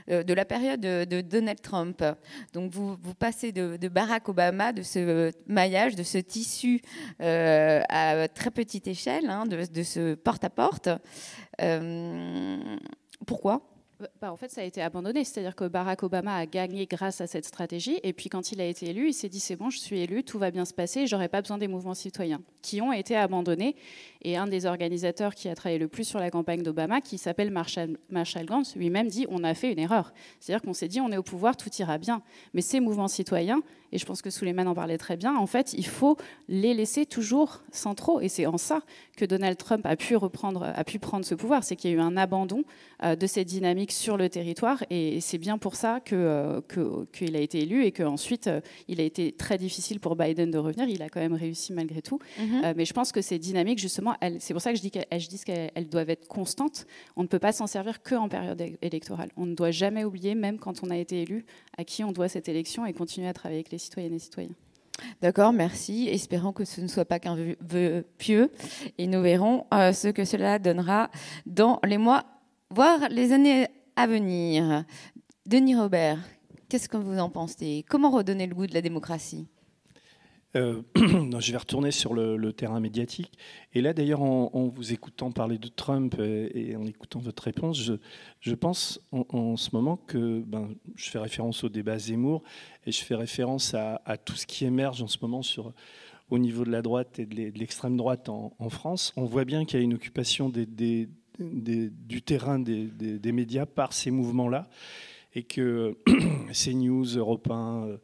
de la période de Donald Trump. Donc vous passez de Barack Obama, de ce maillage, de ce tissu à très petite échelle, de ce porte-à-porte. Pourquoi ?
En fait, ça a été abandonné. C'est-à-dire que Barack Obama a gagné grâce à cette stratégie. Et puis, quand il a été élu, il s'est dit, c'est bon, je suis élu, tout va bien se passer, je n'aurai pas besoin des mouvements citoyens, qui ont été abandonnés. Et un des organisateurs qui a travaillé le plus sur la campagne d'Obama, qui s'appelle Marshall Gantz, lui-même dit, on a fait une erreur. C'est-à-dire qu'on s'est dit, on est au pouvoir, tout ira bien. Mais ces mouvements citoyens, et je pense que Souleymane en parlait très bien, en fait, il faut les laisser toujours centraux. Et c'est en ça que Donald Trump a pu prendre ce pouvoir. C'est qu'il y a eu un abandon de cette dynamique sur le territoire. Et c'est bien pour ça qu'il a été élu et qu'ensuite, il a été très difficile pour Biden de revenir. Il a quand même réussi malgré tout. Mais je pense que ces dynamiques, justement, c'est pour ça que je dis qu'elles doivent être constantes. On ne peut pas s'en servir qu'en période électorale. On ne doit jamais oublier, même quand on a été élu, à qui on doit cette élection et continuer à travailler avec les citoyennes et citoyens.
D'accord, merci. Espérons que ce ne soit pas qu'un vœu pieux. Et nous verrons ce que cela donnera dans les mois, voire les années à venir. Denis Robert, qu'est-ce que vous en pensez ? Comment redonner le goût de la démocratie ?
Je vais retourner sur le terrain médiatique. Et là, d'ailleurs, en vous écoutant parler de Trump et en écoutant votre réponse, je pense en ce moment que je fais référence au débat Zemmour et je fais référence à tout ce qui émerge en ce moment au niveau de la droite et de l'extrême droite en France. On voit bien qu'il y a une occupation du terrain des médias par ces mouvements-là et que CNews, Europe 1...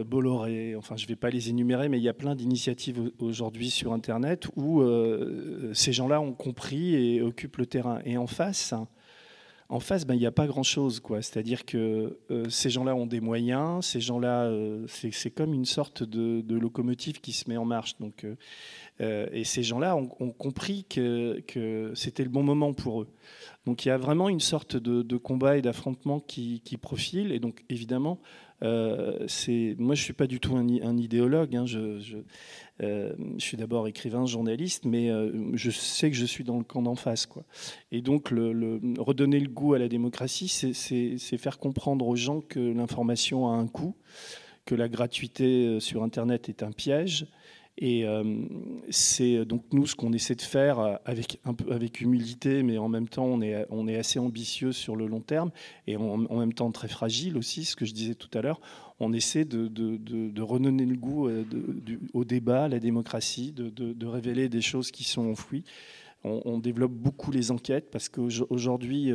Bolloré, enfin je ne vais pas les énumérer, mais il y a plein d'initiatives aujourd'hui sur Internet où ces gens-là ont compris et occupent le terrain. Et en face, il n'y a pas grand-chose, quoi. C'est-à-dire que ces gens-là ont des moyens, ces gens-là, c'est comme une sorte de locomotive qui se met en marche. Donc, et ces gens-là ont compris que c'était le bon moment pour eux. Donc il y a vraiment une sorte de combat et d'affrontement qui profile. Et donc évidemment, Moi, je suis pas du tout un idéologue. Hein. Je suis d'abord écrivain, journaliste, mais je sais que je suis dans le camp d'en face, quoi. Et donc, redonner le goût à la démocratie, c'est faire comprendre aux gens que l'information a un coût, que la gratuité sur Internet est un piège. Et c'est donc nous ce qu'on essaie de faire avec humilité, mais en même temps on est assez ambitieux sur le long terme et en même temps très fragile aussi, ce que je disais tout à l'heure. On essaie de redonner le goût au débat, à la démocratie, de révéler des choses qui sont enfouies. On développe beaucoup les enquêtes parce qu'aujourd'hui,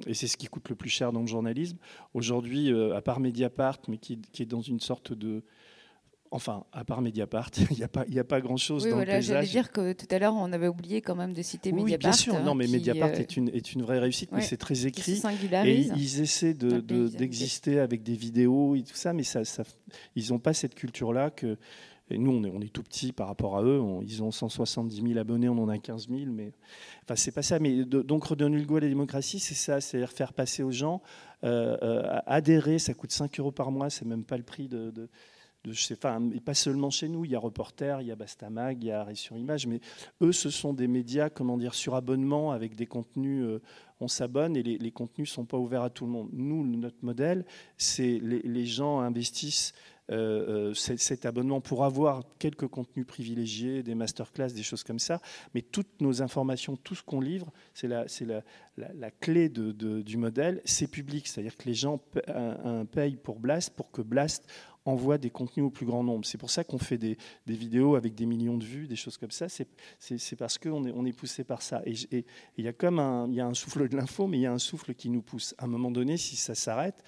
et c'est ce qui coûte le plus cher dans le journalisme, aujourd'hui, à part Mediapart, mais qui est dans une sorte de... Enfin, à part Mediapart, il n'y a pas grand-chose dans le paysage.
J'allais dire que tout à l'heure, on avait oublié quand même de citer Mediapart.
Oui, bien sûr. Non, mais Mediapart est une vraie réussite, mais c'est très écrit. Et ils essaient d'exister avec des vidéos et tout ça, mais ils n'ont pas cette culture-là. Et nous, on est tout petits par rapport à eux. Ils ont 170 000 abonnés, on en a 15 000. Mais enfin, c'est pas ça. Mais donc, redonner le goût à la démocratie, c'est ça. C'est-à-dire faire passer aux gens, adhérer. Ça coûte 5 € par mois. C'est même pas le prix et pas seulement chez nous, il y a Reporter, il y a Bastamag, il y a Arrêt sur Image, mais eux, ce sont des médias, sur abonnement, avec des contenus, on s'abonne et les contenus ne sont pas ouverts à tout le monde. Nous, notre modèle, c'est les gens investissent cet abonnement pour avoir quelques contenus privilégiés, des masterclass, des choses comme ça, mais toutes nos informations, tout ce qu'on livre, c'est la clé du modèle, c'est public, c'est-à-dire que les gens payent pour Blast, pour que Blast envoie des contenus au plus grand nombre. C'est pour ça qu'on fait des vidéos avec des millions de vues, des choses comme ça. C'est parce qu'on est poussé par ça. Et il y a il y a un souffle de l'info, mais il y a un souffle qui nous pousse. À un moment donné, si ça s'arrête,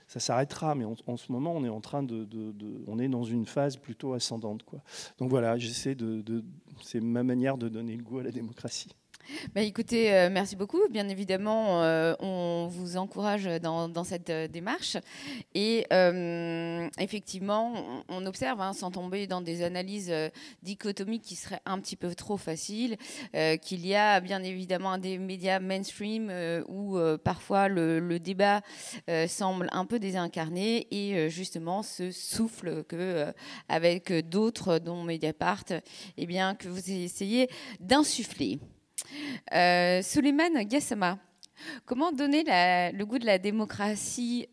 ça s'arrêtera. Mais en ce moment, on est en train on est dans une phase plutôt ascendante, quoi. Donc voilà, c'est ma manière de donner le goût à la démocratie.
Écoutez, merci beaucoup. Bien évidemment, on vous encourage dans cette démarche. Et effectivement, on observe, sans tomber dans des analyses dichotomiques qui seraient un petit peu trop faciles, qu'il y a bien évidemment des médias mainstream où parfois le débat semble un peu désincarné et justement ce souffle avec d'autres, dont Mediapart, que vous essayez d'insuffler. Souleymane Gassama, comment donner le goût de la démocratie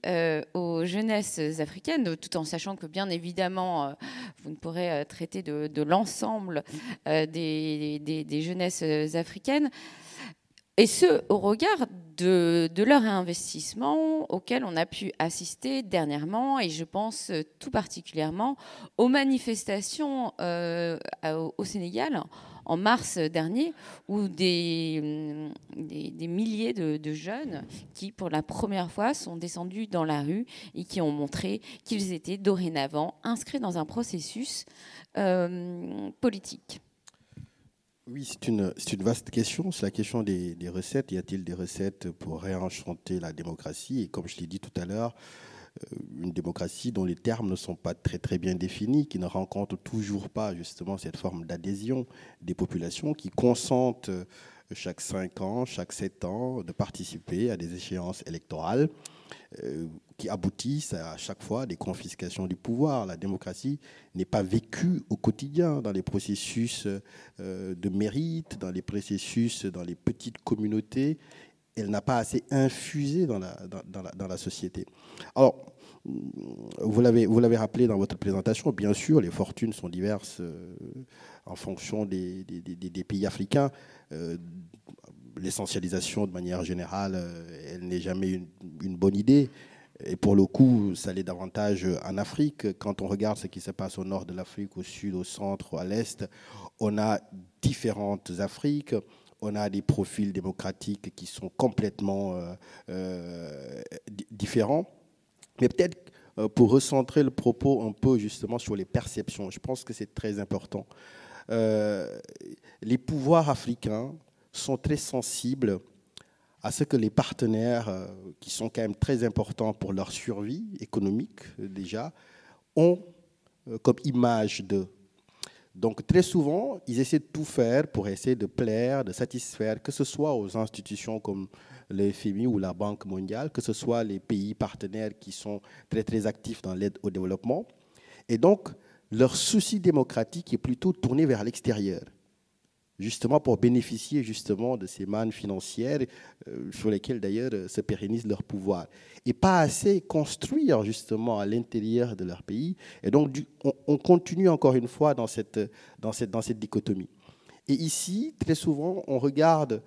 aux jeunesses africaines, tout en sachant que bien évidemment vous ne pourrez traiter de l'ensemble des jeunesses africaines, et ce au regard de leur investissement auquel on a pu assister dernièrement, et je pense tout particulièrement aux manifestations au Sénégal en mars dernier, où des milliers de jeunes qui, pour la première fois, sont descendus dans la rue et qui ont montré qu'ils étaient dorénavant inscrits dans un processus politique.
Oui, c'est une vaste question. C'est la question des recettes. Y a-t-il des recettes pour réenchanter la démocratie? Et comme je l'ai dit tout à l'heure, une démocratie dont les termes ne sont pas très, très bien définis, qui ne rencontre toujours pas justement cette forme d'adhésion des populations qui consentent chaque 5 ans, chaque 7 ans de participer à des échéances électorales qui aboutissent à chaque fois à des confiscations du pouvoir. La démocratie n'est pas vécue au quotidien dans les processus de mérite, dans les processus, dans les petites communautés. Elle n'a pas assez infusé dans la société. Alors, vous l'avez rappelé dans votre présentation, bien sûr, les fortunes sont diverses en fonction des pays africains. L'essentialisation, de manière générale, elle n'est jamais une bonne idée. Et pour le coup, ça l'est davantage en Afrique. Quand on regarde ce qui se passe au nord de l'Afrique, au sud, au centre, à l'est, on a différentes Afriques. On a des profils démocratiques qui sont complètement différents. Mais peut-être pour recentrer le propos un peu justement sur les perceptions, je pense que c'est très important. Les pouvoirs africains sont très sensibles à ce que les partenaires, qui sont quand même très importants pour leur survie économique déjà, ont comme image d'eux. Donc très souvent, ils essaient de tout faire pour essayer de plaire, de satisfaire, que ce soit aux institutions comme le FMI ou la Banque mondiale, que ce soit les pays partenaires qui sont très, très actifs dans l'aide au développement. Et donc, leur souci démocratique est plutôt tourné vers l'extérieur, justement pour bénéficier justement de ces mannes financières sur lesquelles d'ailleurs se pérennise leur pouvoir, et pas assez construire justement à l'intérieur de leur pays. Et donc on continue encore une fois dans cette dichotomie. Et ici, très souvent, on regarde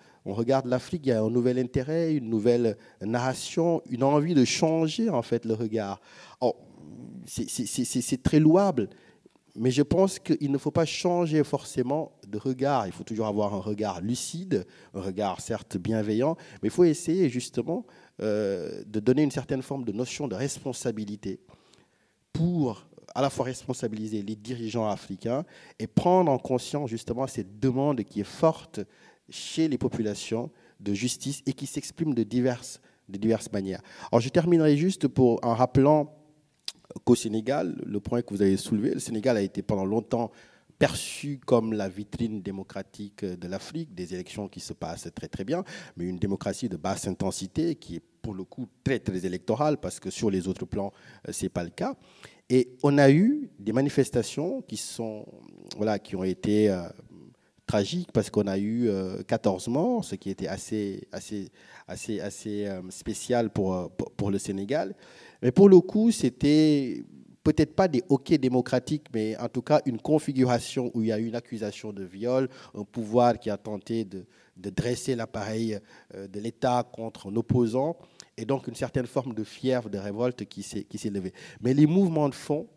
l'Afrique, il y a un nouvel intérêt, une nouvelle narration, une envie de changer en fait le regard. C'est très louable. Mais je pense qu'il ne faut pas changer forcément de regard. Il faut toujours avoir un regard lucide, un regard certes bienveillant, mais il faut essayer justement de donner une certaine forme de notion de responsabilité pour à la fois responsabiliser les dirigeants africains et prendre en conscience justement cette demande qui est forte chez les populations de justice et qui s'exprime de diverses manières. Alors je terminerai juste en rappelant qu'au Sénégal, le point que vous avez soulevé, le Sénégal a été pendant longtemps perçu comme la vitrine démocratique de l'Afrique, des élections qui se passent très très bien, mais une démocratie de basse intensité qui est pour le coup très très électorale, parce que sur les autres plans, ce n'est pas le cas. Et on a eu des manifestations qui ont été tragiques, parce qu'on a eu 14 morts, ce qui était assez spécial pour le Sénégal. Mais pour le coup, c'était peut-être pas des hoquets démocratiques, mais en tout cas une configuration où il y a eu une accusation de viol, un pouvoir qui a tenté de dresser l'appareil de l'État contre un opposant, et donc une certaine forme de fièvre, de révolte qui s'est levée. Mais les mouvements de fond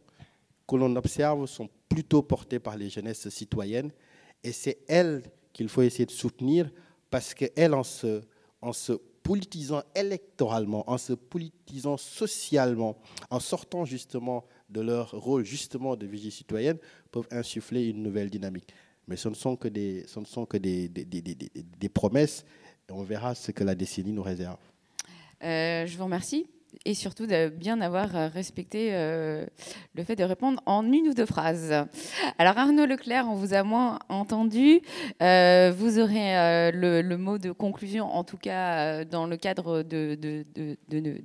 que l'on observe sont plutôt portés par les jeunesses citoyennes, et c'est elles qu'il faut essayer de soutenir, parce qu'elles, en se politisant électoralement, en se politisant socialement, en sortant justement de leur rôle justement de vigie citoyenne, peuvent insuffler une nouvelle dynamique. Mais ce ne sont que des promesses, et on verra ce que la décennie nous réserve.
Je vous remercie, et surtout de bien avoir respecté le fait de répondre en une ou deux phrases. Alors Arnaud Leclerc, on vous a moins entendu. Vous aurez le mot de conclusion, en tout cas dans le cadre de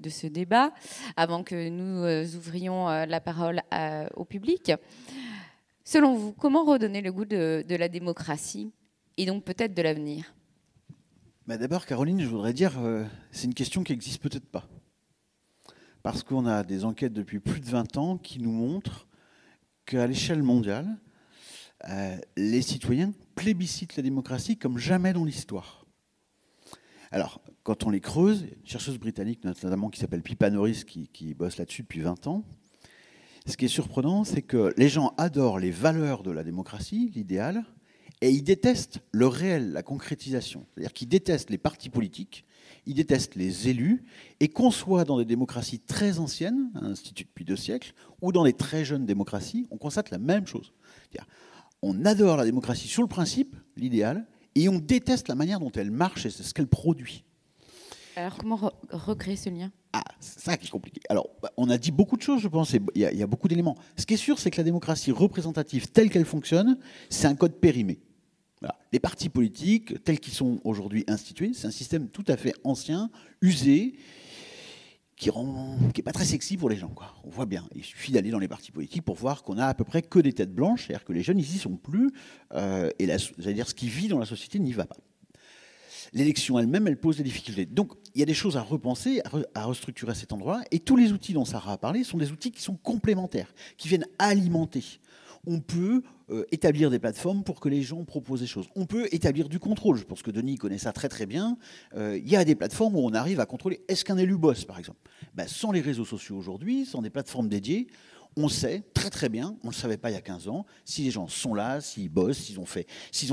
ce débat, avant que nous ouvrions la parole au public. Selon vous, comment redonner le goût de la démocratie et donc peut-être de l'avenir ?
D'abord, Caroline, je voudrais dire, c'est une question qui n'existe peut-être pas. Parce qu'on a des enquêtes depuis plus de 20 ans qui nous montrent qu'à l'échelle mondiale, les citoyens plébiscitent la démocratie comme jamais dans l'histoire. Alors, quand on les creuse, une chercheuse britannique notamment qui s'appelle Pippa Norris qui bosse là-dessus depuis 20 ans, ce qui est surprenant, c'est que les gens adorent les valeurs de la démocratie, l'idéal, et ils détestent le réel, la concrétisation. C'est-à-dire qu'ils détestent les partis politiques, ils détestent les élus, et qu'on soit dans des démocraties très anciennes, instituées depuis 2 siècles, ou dans des très jeunes démocraties, on constate la même chose. C'est-à-dire, on adore la démocratie sur le principe, l'idéal, et on déteste la manière dont elle marche et ce qu'elle produit.
Alors comment recréer ce lien ?
C'est ça qui est compliqué. Alors, on a dit beaucoup de choses, je pense, il y a beaucoup d'éléments. Ce qui est sûr, c'est que la démocratie représentative telle qu'elle fonctionne, c'est un code périmé. Voilà. Les partis politiques, tels qu'ils sont aujourd'hui institués, c'est un système tout à fait ancien, usé, qui n'est pas très sexy pour les gens, quoi. On voit bien. Il suffit d'aller dans les partis politiques pour voir qu'on a à peu près que des têtes blanches, c'est-à-dire que les jeunes ici sont plus, et j'allais dire, ce qui vit dans la société n'y va pas. L'élection elle-même, elle pose des difficultés. Donc, il y a des choses à repenser, à restructurer à cet endroit-là, et tous les outils dont Sarah a parlé sont des outils qui sont complémentaires, qui viennent alimenter. On peut établir des plateformes pour que les gens proposent des choses. On peut établir du contrôle. Je pense que Denis connaît ça très très bien. Il y a des plateformes où on arrive à contrôler. Est-ce qu'un élu bosse, par exemple ? Sans les réseaux sociaux aujourd'hui, sans des plateformes dédiées, on sait très très bien, on ne le savait pas il y a 15 ans, si les gens sont là, s'ils bossent, s'ils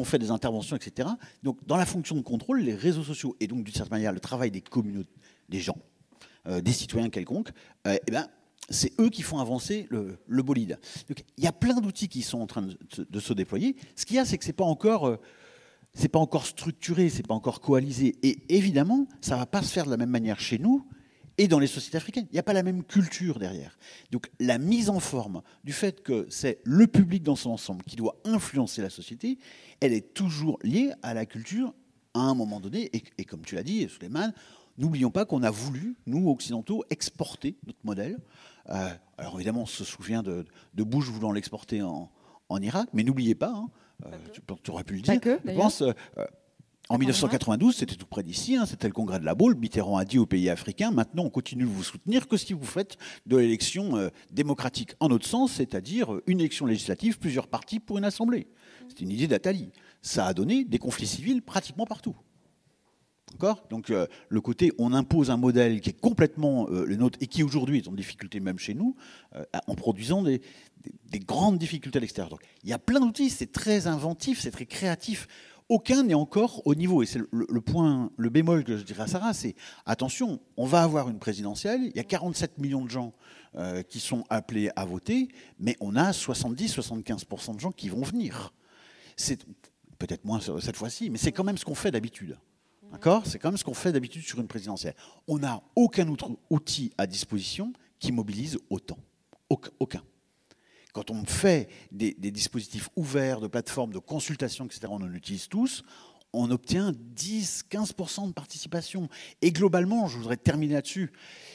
ont fait des interventions, etc. Donc dans la fonction de contrôle, les réseaux sociaux, et donc d'une certaine manière le travail des communautés, des gens, des citoyens quelconques, c'est eux qui font avancer le bolide. Donc, il y a plein d'outils qui sont en train de se déployer. Ce qu'il y a, c'est que c'est pas encore structuré, c'est pas encore coalisé. Et évidemment, ça ne va pas se faire de la même manière chez nous et dans les sociétés africaines. Il n'y a pas la même culture derrière. Donc la mise en forme du fait que c'est le public dans son ensemble qui doit influencer la société, elle est toujours liée à la culture à un moment donné. Et comme tu l'as dit, Souleymane, N'oublions pas qu'on a voulu, nous, occidentaux, exporter notre modèle. Alors évidemment, on se souvient de Bush voulant l'exporter en Irak, mais n'oubliez pas, hein, tu aurais pu le dire, je pense, en 1992, c'était tout près d'ici, hein, c'était le congrès de La Baule. Mitterrand a dit aux pays africains, maintenant on continue de vous soutenir que si vous faites de l'élection démocratique en notre sens, c'est-à-dire une élection législative, plusieurs partis pour une assemblée. C'est une idée d'Attali. Ça a donné des conflits civils pratiquement partout. D'accord ? Donc le côté on impose un modèle qui est complètement le nôtre et qui aujourd'hui est en difficulté même chez nous, en produisant des grandes difficultés à l'extérieur. Donc il y a plein d'outils, c'est très inventif, c'est très créatif. Aucun n'est encore au niveau, et c'est le point, le bémol que je dirais à Sarah, c'est attention, on va avoir une présidentielle, il y a 47 millions de gens qui sont appelés à voter, mais on a 70-75% de gens qui vont venir. C'est peut-être moins cette fois-ci, mais c'est quand même ce qu'on fait d'habitude. D'accord ? C'est quand même ce qu'on fait d'habitude sur une présidentielle. On n'a aucun autre outil à disposition qui mobilise autant. Aucun. Quand on fait des dispositifs ouverts, de plateformes, de consultation, etc., on en utilise tous, on obtient 10-15% de participation. Et globalement, je voudrais terminer là-dessus,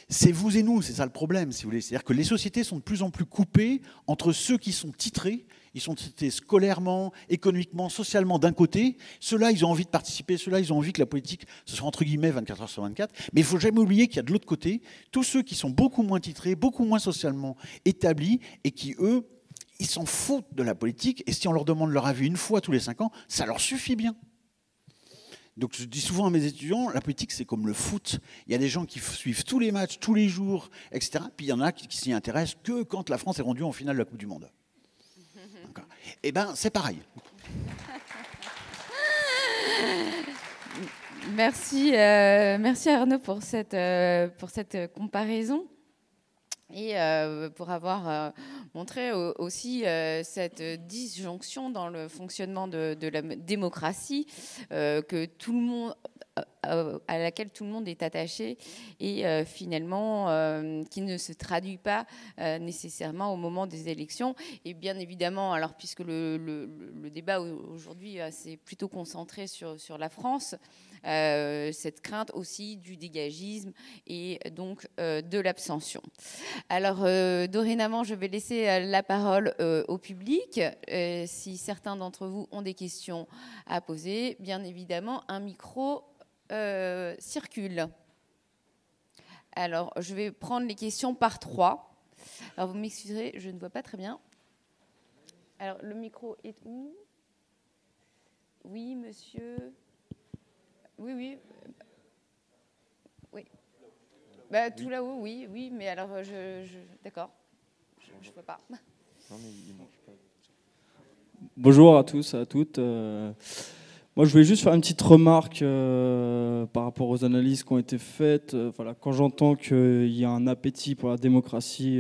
c'est vous et nous, c'est ça le problème, si vous voulez. C'est-à-dire que les sociétés sont de plus en plus coupées entre ceux qui sont titrés, ils sont titrés scolairement, économiquement, socialement d'un côté, ceux-là, ils ont envie de participer, ceux-là, ils ont envie que la politique, ce soit entre guillemets 24 heures sur 24, mais il ne faut jamais oublier qu'il y a de l'autre côté tous ceux qui sont beaucoup moins titrés, beaucoup moins socialement établis, et qui, eux, ils s'en foutent de la politique, et si on leur demande leur avis une fois tous les 5 ans, ça leur suffit bien. Donc je dis souvent à mes étudiants, la politique c'est comme le foot. Il y a des gens qui suivent tous les matchs, tous les jours, etc. Puis il y en a qui s'y intéressent que quand la France est rendue en finale de la Coupe du Monde. Eh bien, c'est pareil.
Merci Arnaud pour cette comparaison. Et pour avoir montré aussi cette disjonction dans le fonctionnement de la démocratie que tout le monde, à laquelle tout le monde est attaché et finalement qui ne se traduit pas nécessairement au moment des élections. Et bien évidemment, alors puisque le débat aujourd'hui s'est plutôt concentré sur la France, cette crainte aussi du dégagisme et donc de l'abstention. Alors dorénavant, je vais laisser la parole au public. Si certains d'entre vous ont des questions à poser, bien évidemment, un micro circule. Alors, je vais prendre les questions par 3. Alors, vous m'excuserez, je ne vois pas très bien. Alors, le micro est où ? Oui, monsieur. Oui. Oui. Bah, tout là-haut, oui, mais alors, d'accord. Je ne vois pas. Non, mais il marche pas.
Bonjour à tous, à toutes. Moi, je voulais juste faire une petite remarque par rapport aux analyses qui ont été faites. Voilà, quand j'entends qu'il y a un appétit pour la démocratie,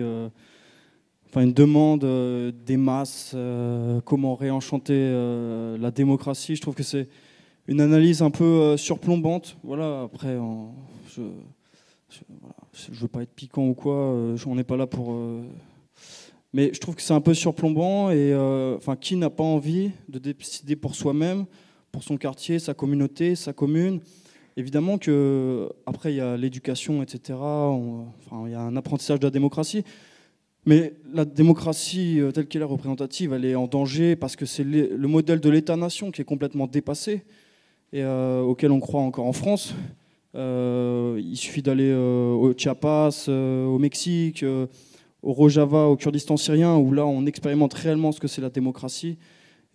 une demande des masses, comment réenchanter la démocratie, je trouve que c'est une analyse un peu surplombante. Voilà, après, je ne veux pas être piquant ou quoi, on n'est pas là pour... mais je trouve que c'est un peu surplombant et qui n'a pas envie de décider pour soi-même, pour son quartier, sa communauté, sa commune. Évidemment qu'après, il y a l'éducation, etc. Il y a un apprentissage de la démocratie. Mais la démocratie telle qu'elle est représentative, elle est en danger parce que c'est le modèle de l'État-nation qui est complètement dépassé et auquel on croit encore en France. Il suffit d'aller au Chiapas, au Mexique, au Rojava, au Kurdistan syrien, où là, on expérimente réellement ce que c'est la démocratie.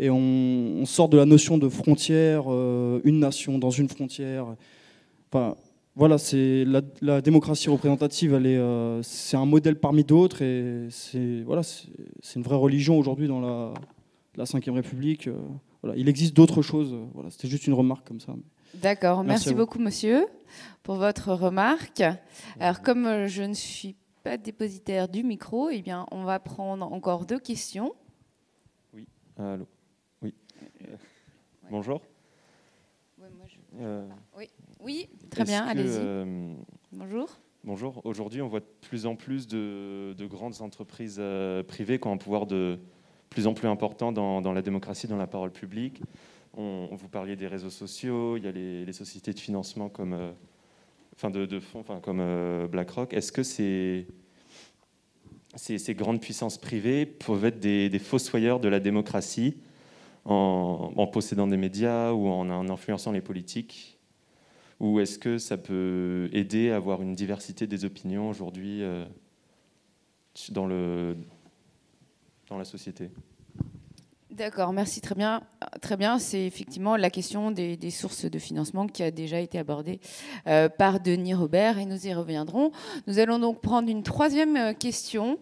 Et on sort de la notion de frontière, une nation dans une frontière. Enfin, voilà, c'est la démocratie représentative, c'est un modèle parmi d'autres. Et c'est une vraie religion aujourd'hui dans la Ve République. Voilà, il existe d'autres choses. Voilà, c'était juste une remarque comme ça.
D'accord, merci beaucoup, monsieur, pour votre remarque. Alors, comme je ne suis pas dépositaire du micro, eh bien, on va prendre encore 2 questions.
Oui, allô. Oui. Bonjour.
Oui, très bien, allez-y. Bonjour.
Bonjour. Aujourd'hui, on voit de plus en plus de grandes entreprises privées qui ont un pouvoir de plus en plus important dans la démocratie, dans la parole publique. Vous parliez des réseaux sociaux, il y a les sociétés de financement comme de fonds comme BlackRock, est-ce que ces grandes puissances privées peuvent être des fossoyeurs de la démocratie en possédant des médias ou en influençant les politiques? Ou est-ce que ça peut aider à avoir une diversité des opinions aujourd'hui dans la société?
D'accord, merci, très bien. Très bien, c'est effectivement la question des sources de financement qui a déjà été abordée par Denis Robert et nous y reviendrons. Nous allons donc prendre une troisième question.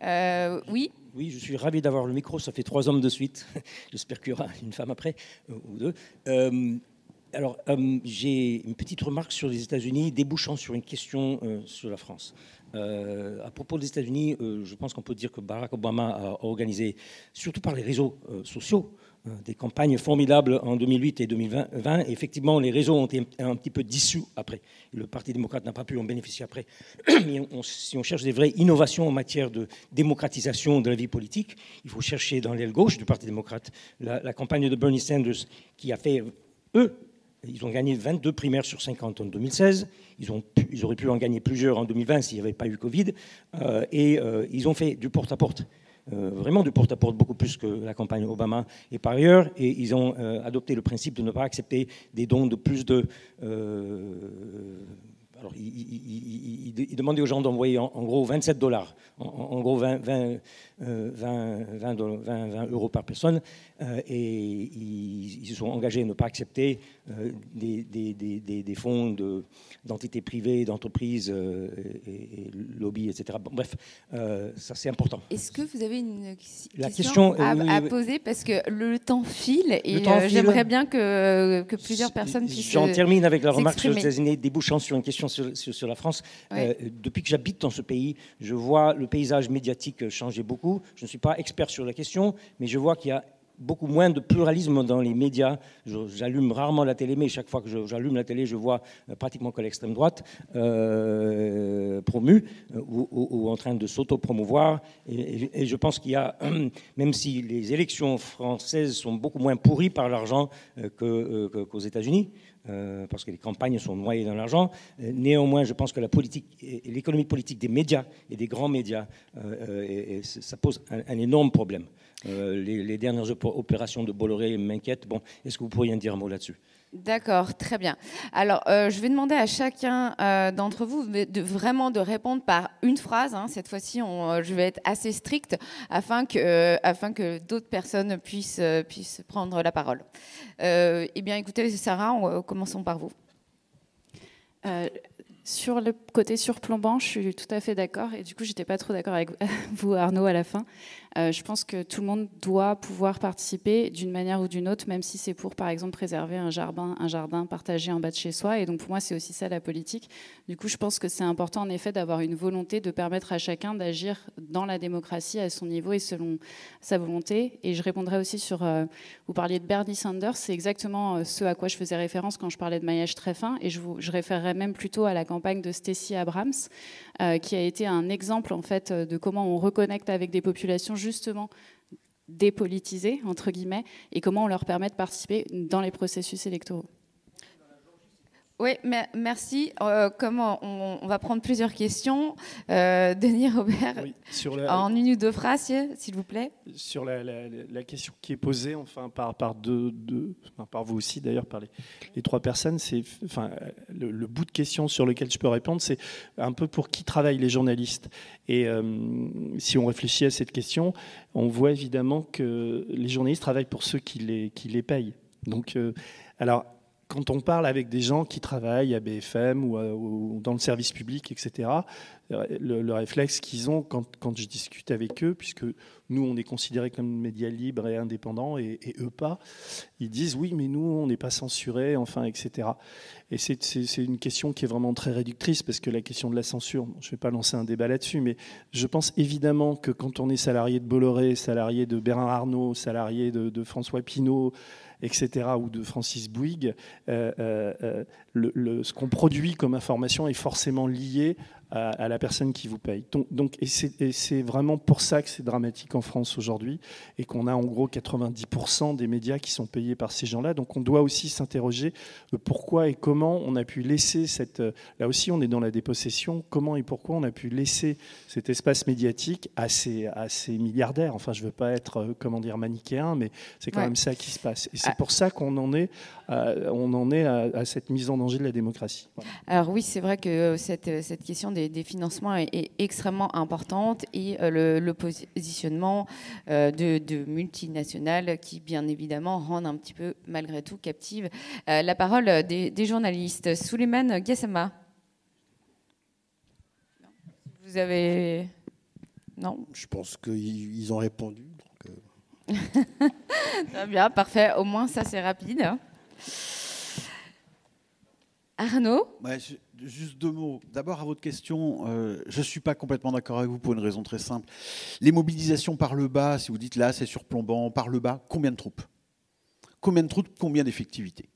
Oui.
Oui, je suis ravi d'avoir le micro, ça fait 3 hommes de suite. J'espère qu'il y aura une femme après, ou 2. Alors, j'ai une petite remarque sur les États-Unis, débouchant sur une question sur la France. À propos des États-Unis, je pense qu'on peut dire que Barack Obama a organisé, surtout par les réseaux sociaux, des campagnes formidables en 2008 et 2020. Et effectivement, les réseaux ont été un petit peu dissous après. Et le Parti démocrate n'a pas pu en bénéficier après. Mais si on cherche des vraies innovations en matière de démocratisation de la vie politique, il faut chercher dans l'aile gauche du Parti démocrate la campagne de Bernie Sanders qui a fait, ils ont gagné 22 primaires sur 50 en 2016. Ils auraient pu en gagner plusieurs en 2020 s'il n'y avait pas eu Covid. Ils ont fait du porte-à-porte. Vraiment du porte-à-porte, beaucoup plus que la campagne Obama. Et par ailleurs, ils ont adopté le principe de ne pas accepter des dons de plus de... alors, ils demandaient aux gens d'envoyer en gros $27. En gros, 20 euros par personne. Et ils se sont engagés à ne pas accepter des fonds d'entités privées, d'entreprises, et lobbies, etc. Bon, bref, ça c'est important.
Est-ce que vous avez une question à poser? Parce que le temps file et j'aimerais bien que plusieurs personnes puissent
J'en termine avec la remarque sur les États-Unis, débouchant sur une question sur la France. Ouais. Depuis que j'habite dans ce pays, je vois le paysage médiatique changer beaucoup. Je ne suis pas expert sur la question, mais je vois qu'il y a beaucoup moins de pluralisme dans les médias. J'allume rarement la télé, mais chaque fois que j'allume la télé, je vois pratiquement que l'extrême droite promue ou en train de s'auto-promouvoir. Et je pense qu'il y a, même si les élections françaises sont beaucoup moins pourries par l'argent qu'aux États-Unis, parce que les campagnes sont noyées dans l'argent. Néanmoins, je pense que l'économie politique des médias et des grands médias, ça pose un énorme problème. Les dernières opérations de Bolloré m'inquiètent. Bon, est-ce que vous pourriez en dire un mot là-dessus?
D'accord, très bien. Alors, je vais demander à chacun d'entre vous de répondre par une phrase. Hein. Cette fois-ci, je vais être assez stricte afin que d'autres personnes puissent prendre la parole. Eh bien, écoutez, Sarah, commençons par vous.
Sur le côté surplombant, je suis tout à fait d'accord. Et du coup, je n'étais pas trop d'accord avec vous, Arnaud, à la fin. Je pense que tout le monde doit pouvoir participer d'une manière ou d'une autre, même si c'est pour, par exemple, préserver un jardin partagé en bas de chez soi. Et donc, pour moi, c'est aussi ça, la politique. Du coup, je pense que c'est important, en effet, d'avoir une volonté de permettre à chacun d'agir dans la démocratie à son niveau et selon sa volonté. Et je répondrai aussi sur... vous parliez de Bernie Sanders. C'est exactement ce à quoi je faisais référence quand je parlais de maillage très fin. Et je référerais même plutôt à la campagne de Stacey Abrams, qui a été un exemple, en fait, de comment on reconnecte avec des populations justement dépolitisées, entre guillemets, et comment on leur permet de participer dans les processus électoraux.
Oui, merci. On va prendre plusieurs questions. Denis Robert, oui, en une ou deux phrases, s'il vous plaît.
Sur la question qui est posée, enfin, par vous aussi, d'ailleurs, par les trois personnes, c'est, enfin, le bout de question sur lequel je peux répondre, c'est un peu pour qui travaillent les journalistes. Et si on réfléchit à cette question, on voit évidemment que les journalistes travaillent pour ceux qui les payent. Donc, alors, quand on parle avec des gens qui travaillent à BFM ou dans le service public, etc., le réflexe qu'ils ont quand je discute avec eux, puisque nous, on est considérés comme médias libres et indépendants, et eux pas, ils disent « oui, mais nous, on n'est pas censurés, enfin, etc. » Et c'est une question qui est vraiment très réductrice, parce que la question de la censure, je ne vais pas lancer un débat là-dessus, mais je pense évidemment que quand on est salarié de Bolloré, salarié de Bernard Arnault, salarié de François Pinault, etc., ou de Francis Bouygues, ce qu'on produit comme information est forcément lié à la personne qui vous paye. Et c'est vraiment pour ça que c'est dramatique en France aujourd'hui et qu'on a en gros 90% des médias qui sont payés par ces gens-là. Donc on doit aussi s'interroger pourquoi et comment on a pu laisser cette... Là aussi, on est dans la dépossession. Comment et pourquoi on a pu laisser cet espace médiatique à ces milliardaires. Enfin, je ne veux pas être, manichéen, mais c'est quand même ça qui se passe. Et c'est pour ça qu'on en est à cette mise en danger de la démocratie. Voilà.
Alors oui, c'est vrai que cette question des financements est extrêmement importante et le positionnement de multinationales qui, bien évidemment, rendent un petit peu, malgré tout, captive la parole des journalistes. Souleymane Gassama. Vous avez... Non ?
Je pense qu'ils ont répondu. Donc
Très bien, parfait. Au moins, ça, c'est rapide. Arnaud ?
Ouais, juste 2 mots. D'abord, à votre question, je ne suis pas complètement d'accord avec vous pour une raison très simple. Les mobilisations par le bas, si vous dites là, c'est surplombant, par le bas, combien de troupes ? Combien de troupes, combien d'effectivité ?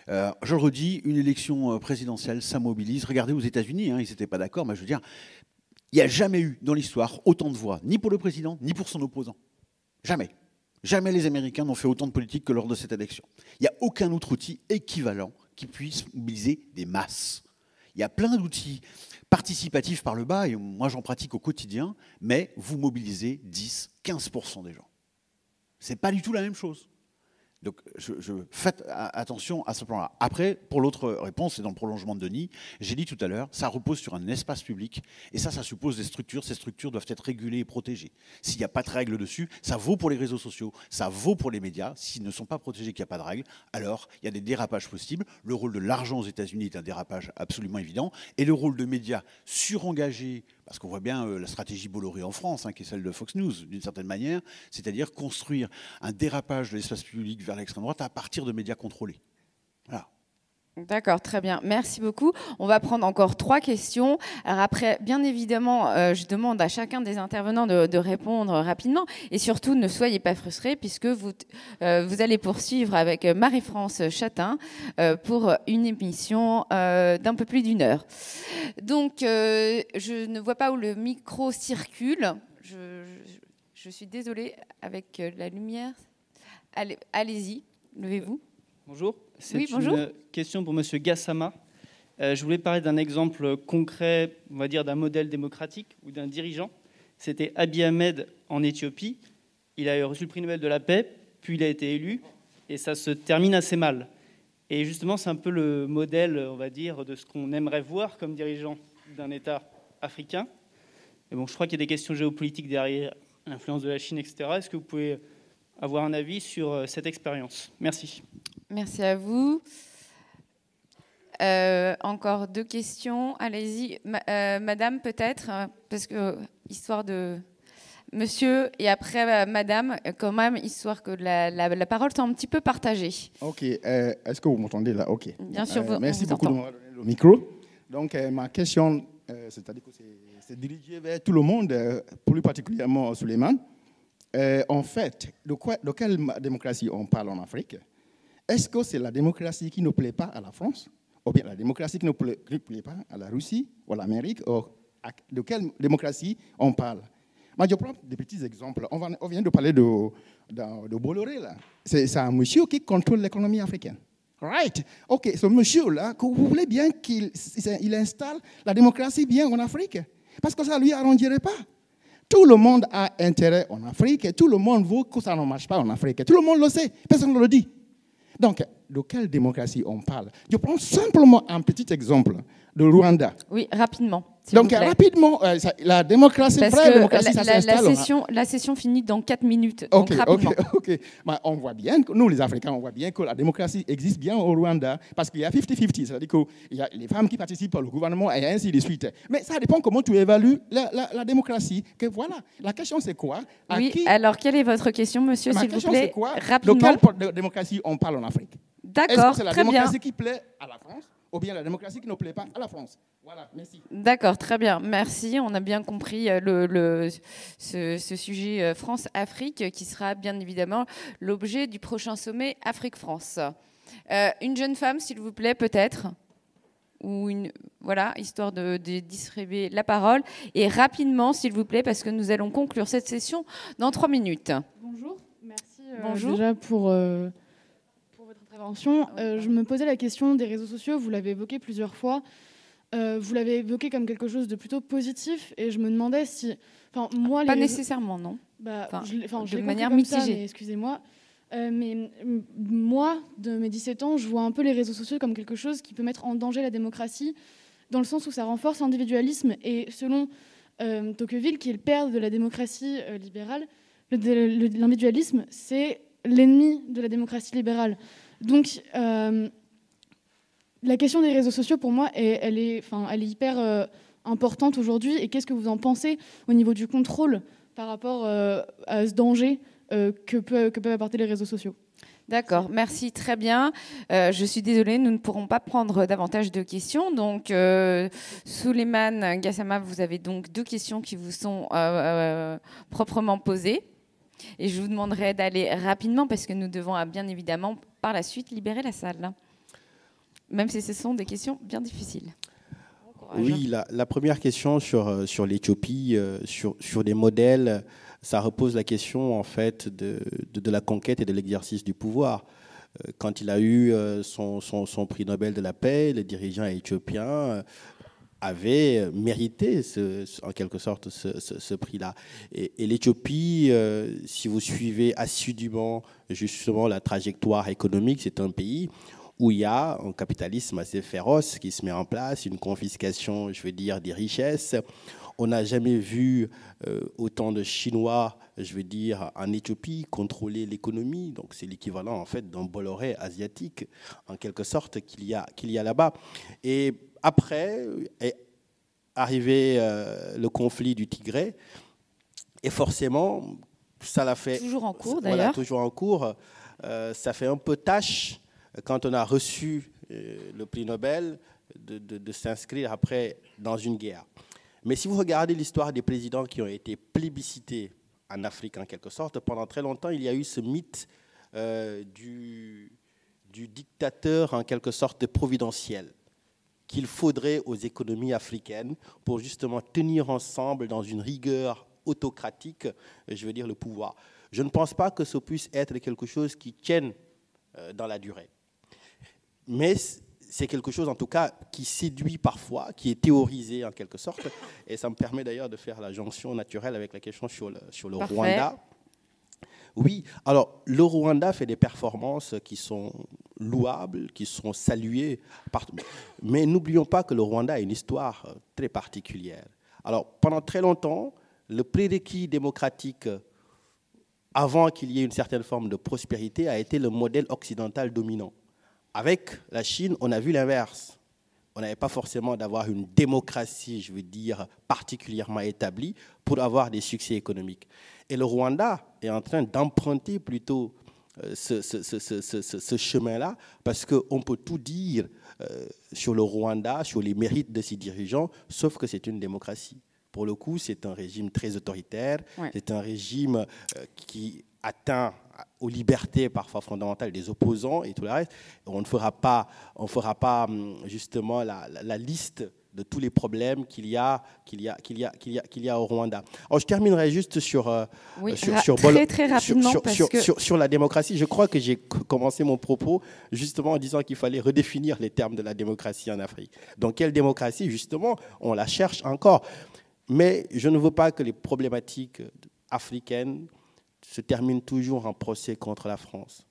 Je le redis, une élection présidentielle, ça mobilise. Regardez aux États-Unis, ils n'étaient pas d'accord, mais je veux dire, il n'y a jamais eu dans l'histoire autant de voix, ni pour le président, ni pour son opposant. Jamais. Jamais les Américains n'ont fait autant de politique que lors de cette élection. Il n'y a aucun autre outil équivalent qui puisse mobiliser des masses. Il y a plein d'outils participatifs par le bas, et moi j'en pratique au quotidien, mais vous mobilisez 10, 15% des gens. Ce n'est pas du tout la même chose. Donc, faites attention à ce plan-là. Après, pour l'autre réponse, c'est dans le prolongement de Denis, j'ai dit tout à l'heure, ça repose sur un espace public, et ça suppose des structures. Ces structures doivent être régulées et protégées. S'il n'y a pas de règles dessus, ça vaut pour les réseaux sociaux, ça vaut pour les médias. S'ils ne sont pas protégés, qu'il n'y a pas de règles, alors il y a des dérapages possibles. Le rôle de l'argent aux États-Unis est un dérapage absolument évident, et le rôle de médias surengagés, parce qu'on voit bien la stratégie Bolloré en France, qui est celle de Fox News, d'une certaine manière, c'est-à-dire construire un dérapage de l'espace public vers l'extrême droite à partir de médias contrôlés. Voilà.
D'accord, très bien. Merci beaucoup. On va prendre encore 3 questions. Alors après, bien évidemment, je demande à chacun des intervenants de répondre rapidement. Et surtout, ne soyez pas frustrés puisque vous allez poursuivre avec Marie-France Chatin pour une émission d'un peu plus d'1 heure. Donc, je ne vois pas où le micro circule. Je suis désolée avec la lumière. Allez-y, levez-vous.
Bonjour.
Oui, bonjour.
Une question pour Monsieur Gassama. Je voulais parler d'un exemple concret, on va dire d'un modèle démocratique ou d'un dirigeant. C'était Abiy Ahmed en Éthiopie. Il a reçu le prix Nobel de la paix, puis il a été élu, et ça se termine assez mal. Et justement, c'est un peu le modèle, on va dire, de ce qu'on aimerait voir comme dirigeant d'un État africain. Mais bon, je crois qu'il y a des questions géopolitiques derrière, l'influence de la Chine, etc. Est-ce que vous pouvez avoir un avis sur cette expérience? Merci.
Merci à vous. Encore 2 questions. Allez-y. Madame, peut-être, parce que, histoire de... Monsieur, et après Madame, quand même, histoire que la parole soit un petit peu partagée.
Ok. Est-ce que vous m'entendez là? Ok.
Bien sûr,
merci
vous
beaucoup de
entend.
m'avoir donné le micro. Donc, ma question, c'est-à-dire que c'est dirigé vers tout le monde, plus particulièrement Souleymane. En fait, de quelle démocratie on parle en Afrique? Est-ce que c'est la démocratie qui ne plaît pas à la France, ou bien la démocratie qui ne plaît pas à la Russie ou à l'Amérique? De quelle démocratie on parle? Moi, je prends des petits exemples. On vient de parler de Bolloré, là. C'est un monsieur qui contrôle l'économie africaine. Right. OK, ce monsieur-là, que vous voulez bien qu'il installe la démocratie bien en Afrique? Parce que ça ne lui arrangerait pas. Tout le monde a intérêt en Afrique et tout le monde veut que ça ne marche pas en Afrique. Tout le monde le sait, personne ne le dit. Donc, de quelle démocratie on parle? Je prends simplement un petit exemple de Rwanda.
Oui, rapidement.
Donc, rapidement, la démocratie, vraie démocratie, ça s'installe.
La session finit dans 4 minutes.
Ok,
donc rapidement.
ok. Bah, on voit bien, nous les Africains, on voit bien que la démocratie existe bien au Rwanda parce qu'il y a 50-50, c'est-à-dire qu'il y a les femmes qui participent au gouvernement et ainsi de suite. Mais ça dépend comment tu évalues la démocratie. Que voilà. La question, c'est quoi?
Alors, quelle est votre question, monsieur, s'il vous plaît?
Quoi?
Rapidement.
De quelle démocratie on parle en Afrique?
D'accord,
est-ce que c'est la
très bien.
démocratie qui plaît à la France ou bien la démocratie qui ne plaît pas à la France? Voilà, merci.
D'accord, très bien. Merci. On a bien compris ce sujet France-Afrique qui sera bien évidemment l'objet du prochain sommet Afrique-France. Une jeune femme, s'il vous plaît, peut-être. ou voilà, histoire de distribuer la parole. Et rapidement, s'il vous plaît, parce que nous allons conclure cette session dans 3 minutes.
Bonjour, merci
Bonjour.
déjà pour votre intervention. Je me posais la question des réseaux sociaux, vous l'avez évoqué plusieurs fois. Vous l'avez évoqué comme quelque chose de plutôt positif, et je me demandais si... moi,
pas nécessairement, non.
De
manière mitigée.
Excusez-moi. Mais moi, de mes 17 ans, je vois un peu les réseaux sociaux comme quelque chose qui peut mettre en danger la démocratie, dans le sens où ça renforce l'individualisme. Et selon Tocqueville, qui est le père de la démocratie libérale, l'individualisme, c'est l'ennemi de la démocratie libérale. Donc, la question des réseaux sociaux, pour moi, elle est hyper importante aujourd'hui. Et qu'est-ce que vous en pensez au niveau du contrôle par rapport à ce danger que peuvent apporter les réseaux sociaux?
D'accord, merci, très bien. Je suis désolée, nous ne pourrons pas prendre davantage de questions. Donc, Souleymane Gassama, vous avez donc 2 questions qui vous sont proprement posées. Et je vous demanderai d'aller rapidement parce que nous devons bien évidemment par la suite libérer la salle. Même si ce sont des questions bien difficiles.
Oui, la première question sur l'Éthiopie, sur des modèles, ça repose la question en fait de la conquête et de l'exercice du pouvoir. Quand il a eu son prix Nobel de la paix, le dirigeant éthiopien avait mérité en quelque sorte ce prix-là. Et l'Éthiopie, si vous suivez assidûment justement la trajectoire économique, c'est un pays où il y a un capitalisme assez féroce qui se met en place, une confiscation, je veux dire, des richesses. On n'a jamais vu autant de Chinois, je veux dire, en Éthiopie, contrôler l'économie. Donc c'est l'équivalent en fait d'un Bolloré asiatique, en quelque sorte, qu'il y a là-bas. Et après est arrivé le conflit du Tigré, et forcément, ça l'a fait...
Toujours en cours,
d'ailleurs.
Voilà,
toujours en cours. Ça fait un peu tâche quand on a reçu le prix Nobel de s'inscrire après dans une guerre. Mais si vous regardez l'histoire des présidents qui ont été plébiscités en Afrique, en quelque sorte, pendant très longtemps, il y a eu ce mythe du dictateur, en quelque sorte, providentiel, qu'il faudrait aux économies africaines pour justement tenir ensemble dans une rigueur autocratique, je veux dire, le pouvoir. Je ne pense pas que ce puisse être quelque chose qui tienne dans la durée. Mais c'est quelque chose, en tout cas, qui séduit parfois, qui est théorisé en quelque sorte. Et ça me permet d'ailleurs de faire la jonction naturelle avec la question sur le Rwanda. Oui, alors le Rwanda fait des performances qui sont louables, qui sont saluées partout. Mais n'oublions pas que le Rwanda a une histoire très particulière. Alors, pendant très longtemps, le prérequis démocratique, avant qu'il y ait une certaine forme de prospérité, a été le modèle occidental dominant. Avec la Chine, on a vu l'inverse. On n'avait pas forcément d'avoir une démocratie, je veux dire, particulièrement établie pour avoir des succès économiques. Et le Rwanda est en train d'emprunter plutôt ce chemin-là, parce qu'on peut tout dire sur le Rwanda, sur les mérites de ses dirigeants, sauf que c'est une démocratie. Pour le coup, c'est un régime très autoritaire, ouais. C'est un régime qui atteint aux libertés parfois fondamentales des opposants et tout le reste. On ne fera pas justement la liste de tous les problèmes qu'il y a au Rwanda. Alors, je terminerai juste sur la démocratie. Je crois que j'ai commencé mon propos justement en disant qu'il fallait redéfinir les termes de la démocratie en Afrique. Donc, quelle démocratie, justement, on la cherche encore. Mais je ne veux pas que les problématiques africaines se terminent toujours en procès contre la France.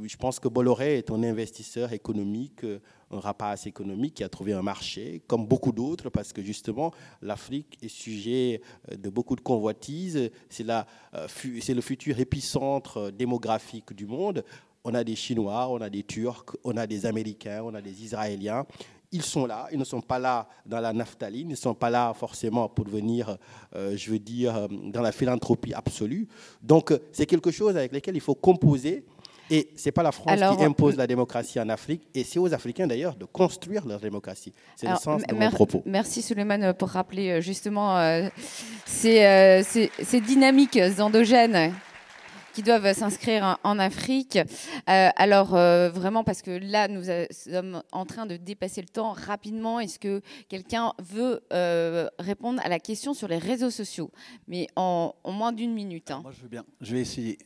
Je pense que Bolloré est un investisseur économique, un rapace économique qui a trouvé un marché, comme beaucoup d'autres, parce que justement, l'Afrique est sujet de beaucoup de convoitises. C'est le futur épicentre démographique du monde. On a des Chinois, on a des Turcs, on a des Américains, on a des Israéliens. Ils sont là, ils ne sont pas là dans la naphtaline, ils ne sont pas là forcément pour devenir, je veux dire, dans la philanthropie absolue. Donc, c'est quelque chose avec lequel il faut composer. Et ce n'est pas la France qui impose la démocratie en Afrique, et c'est aux Africains d'ailleurs de construire leur démocratie. C'est le sens de mon propos.
Merci Souleymane pour rappeler justement ces dynamiques endogènes qui doivent s'inscrire en Afrique. Alors, vraiment, parce que là, nous sommes en train de dépasser le temps rapidement. Est-ce que quelqu'un veut répondre à la question sur les réseaux sociaux? Mais en moins d'une minute. Hein.
Moi, je veux bien. Je vais essayer.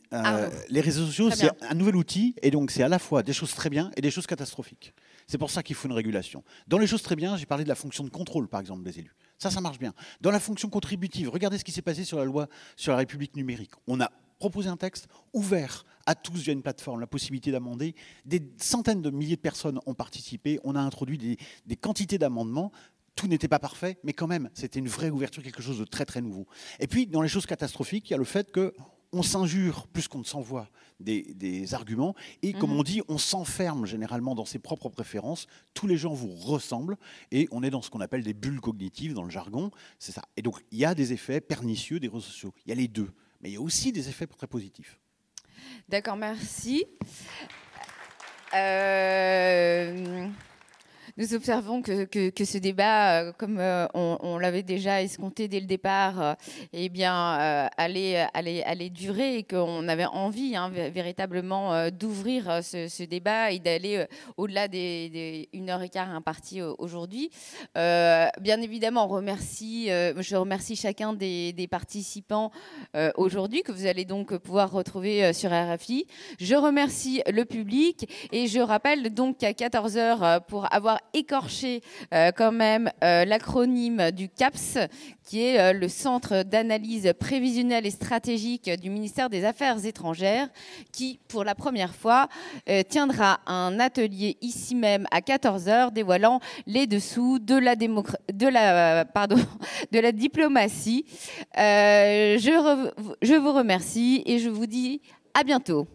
Les réseaux sociaux, c'est un nouvel outil. Et donc, c'est à la fois des choses très bien et des choses catastrophiques. C'est pour ça qu'il faut une régulation. Dans les choses très bien, j'ai parlé de la fonction de contrôle, par exemple, des élus. Ça marche bien. Dans la fonction contributive, regardez ce qui s'est passé sur la loi sur la République numérique. On a proposé un texte ouvert à tous via une plateforme, la possibilité d'amender. Des centaines de milliers de personnes ont participé. On a introduit des quantités d'amendements. Tout n'était pas parfait, mais quand même, c'était une vraie ouverture, quelque chose de très, très nouveau. Et puis, dans les choses catastrophiques, il y a le fait qu'on s'injure plus qu'on ne s'envoie des arguments. Et comme on dit, on s'enferme généralement dans ses propres préférences. Tous les gens vous ressemblent. Et on est dans ce qu'on appelle des bulles cognitives dans le jargon. C'est ça. Et donc, il y a des effets pernicieux des réseaux sociaux. Il y a les deux. Mais il y a aussi des effets très positifs.
D'accord, merci. Nous observons que ce débat, comme on l'avait déjà escompté dès le départ, allait durer et qu'on avait envie véritablement d'ouvrir ce débat et d'aller au-delà des 1h15 imparties aujourd'hui. Bien évidemment, je remercie chacun des participants aujourd'hui que vous allez donc pouvoir retrouver sur RFI. Je remercie le public et je rappelle donc qu'à 14h, pour avoir écorché quand même l'acronyme du CAPS, qui est le Centre d'analyse prévisionnelle et stratégique du ministère des Affaires étrangères, qui, pour la première fois, tiendra un atelier ici même à 14h, dévoilant les dessous de la diplomatie. Je vous remercie et je vous dis à bientôt.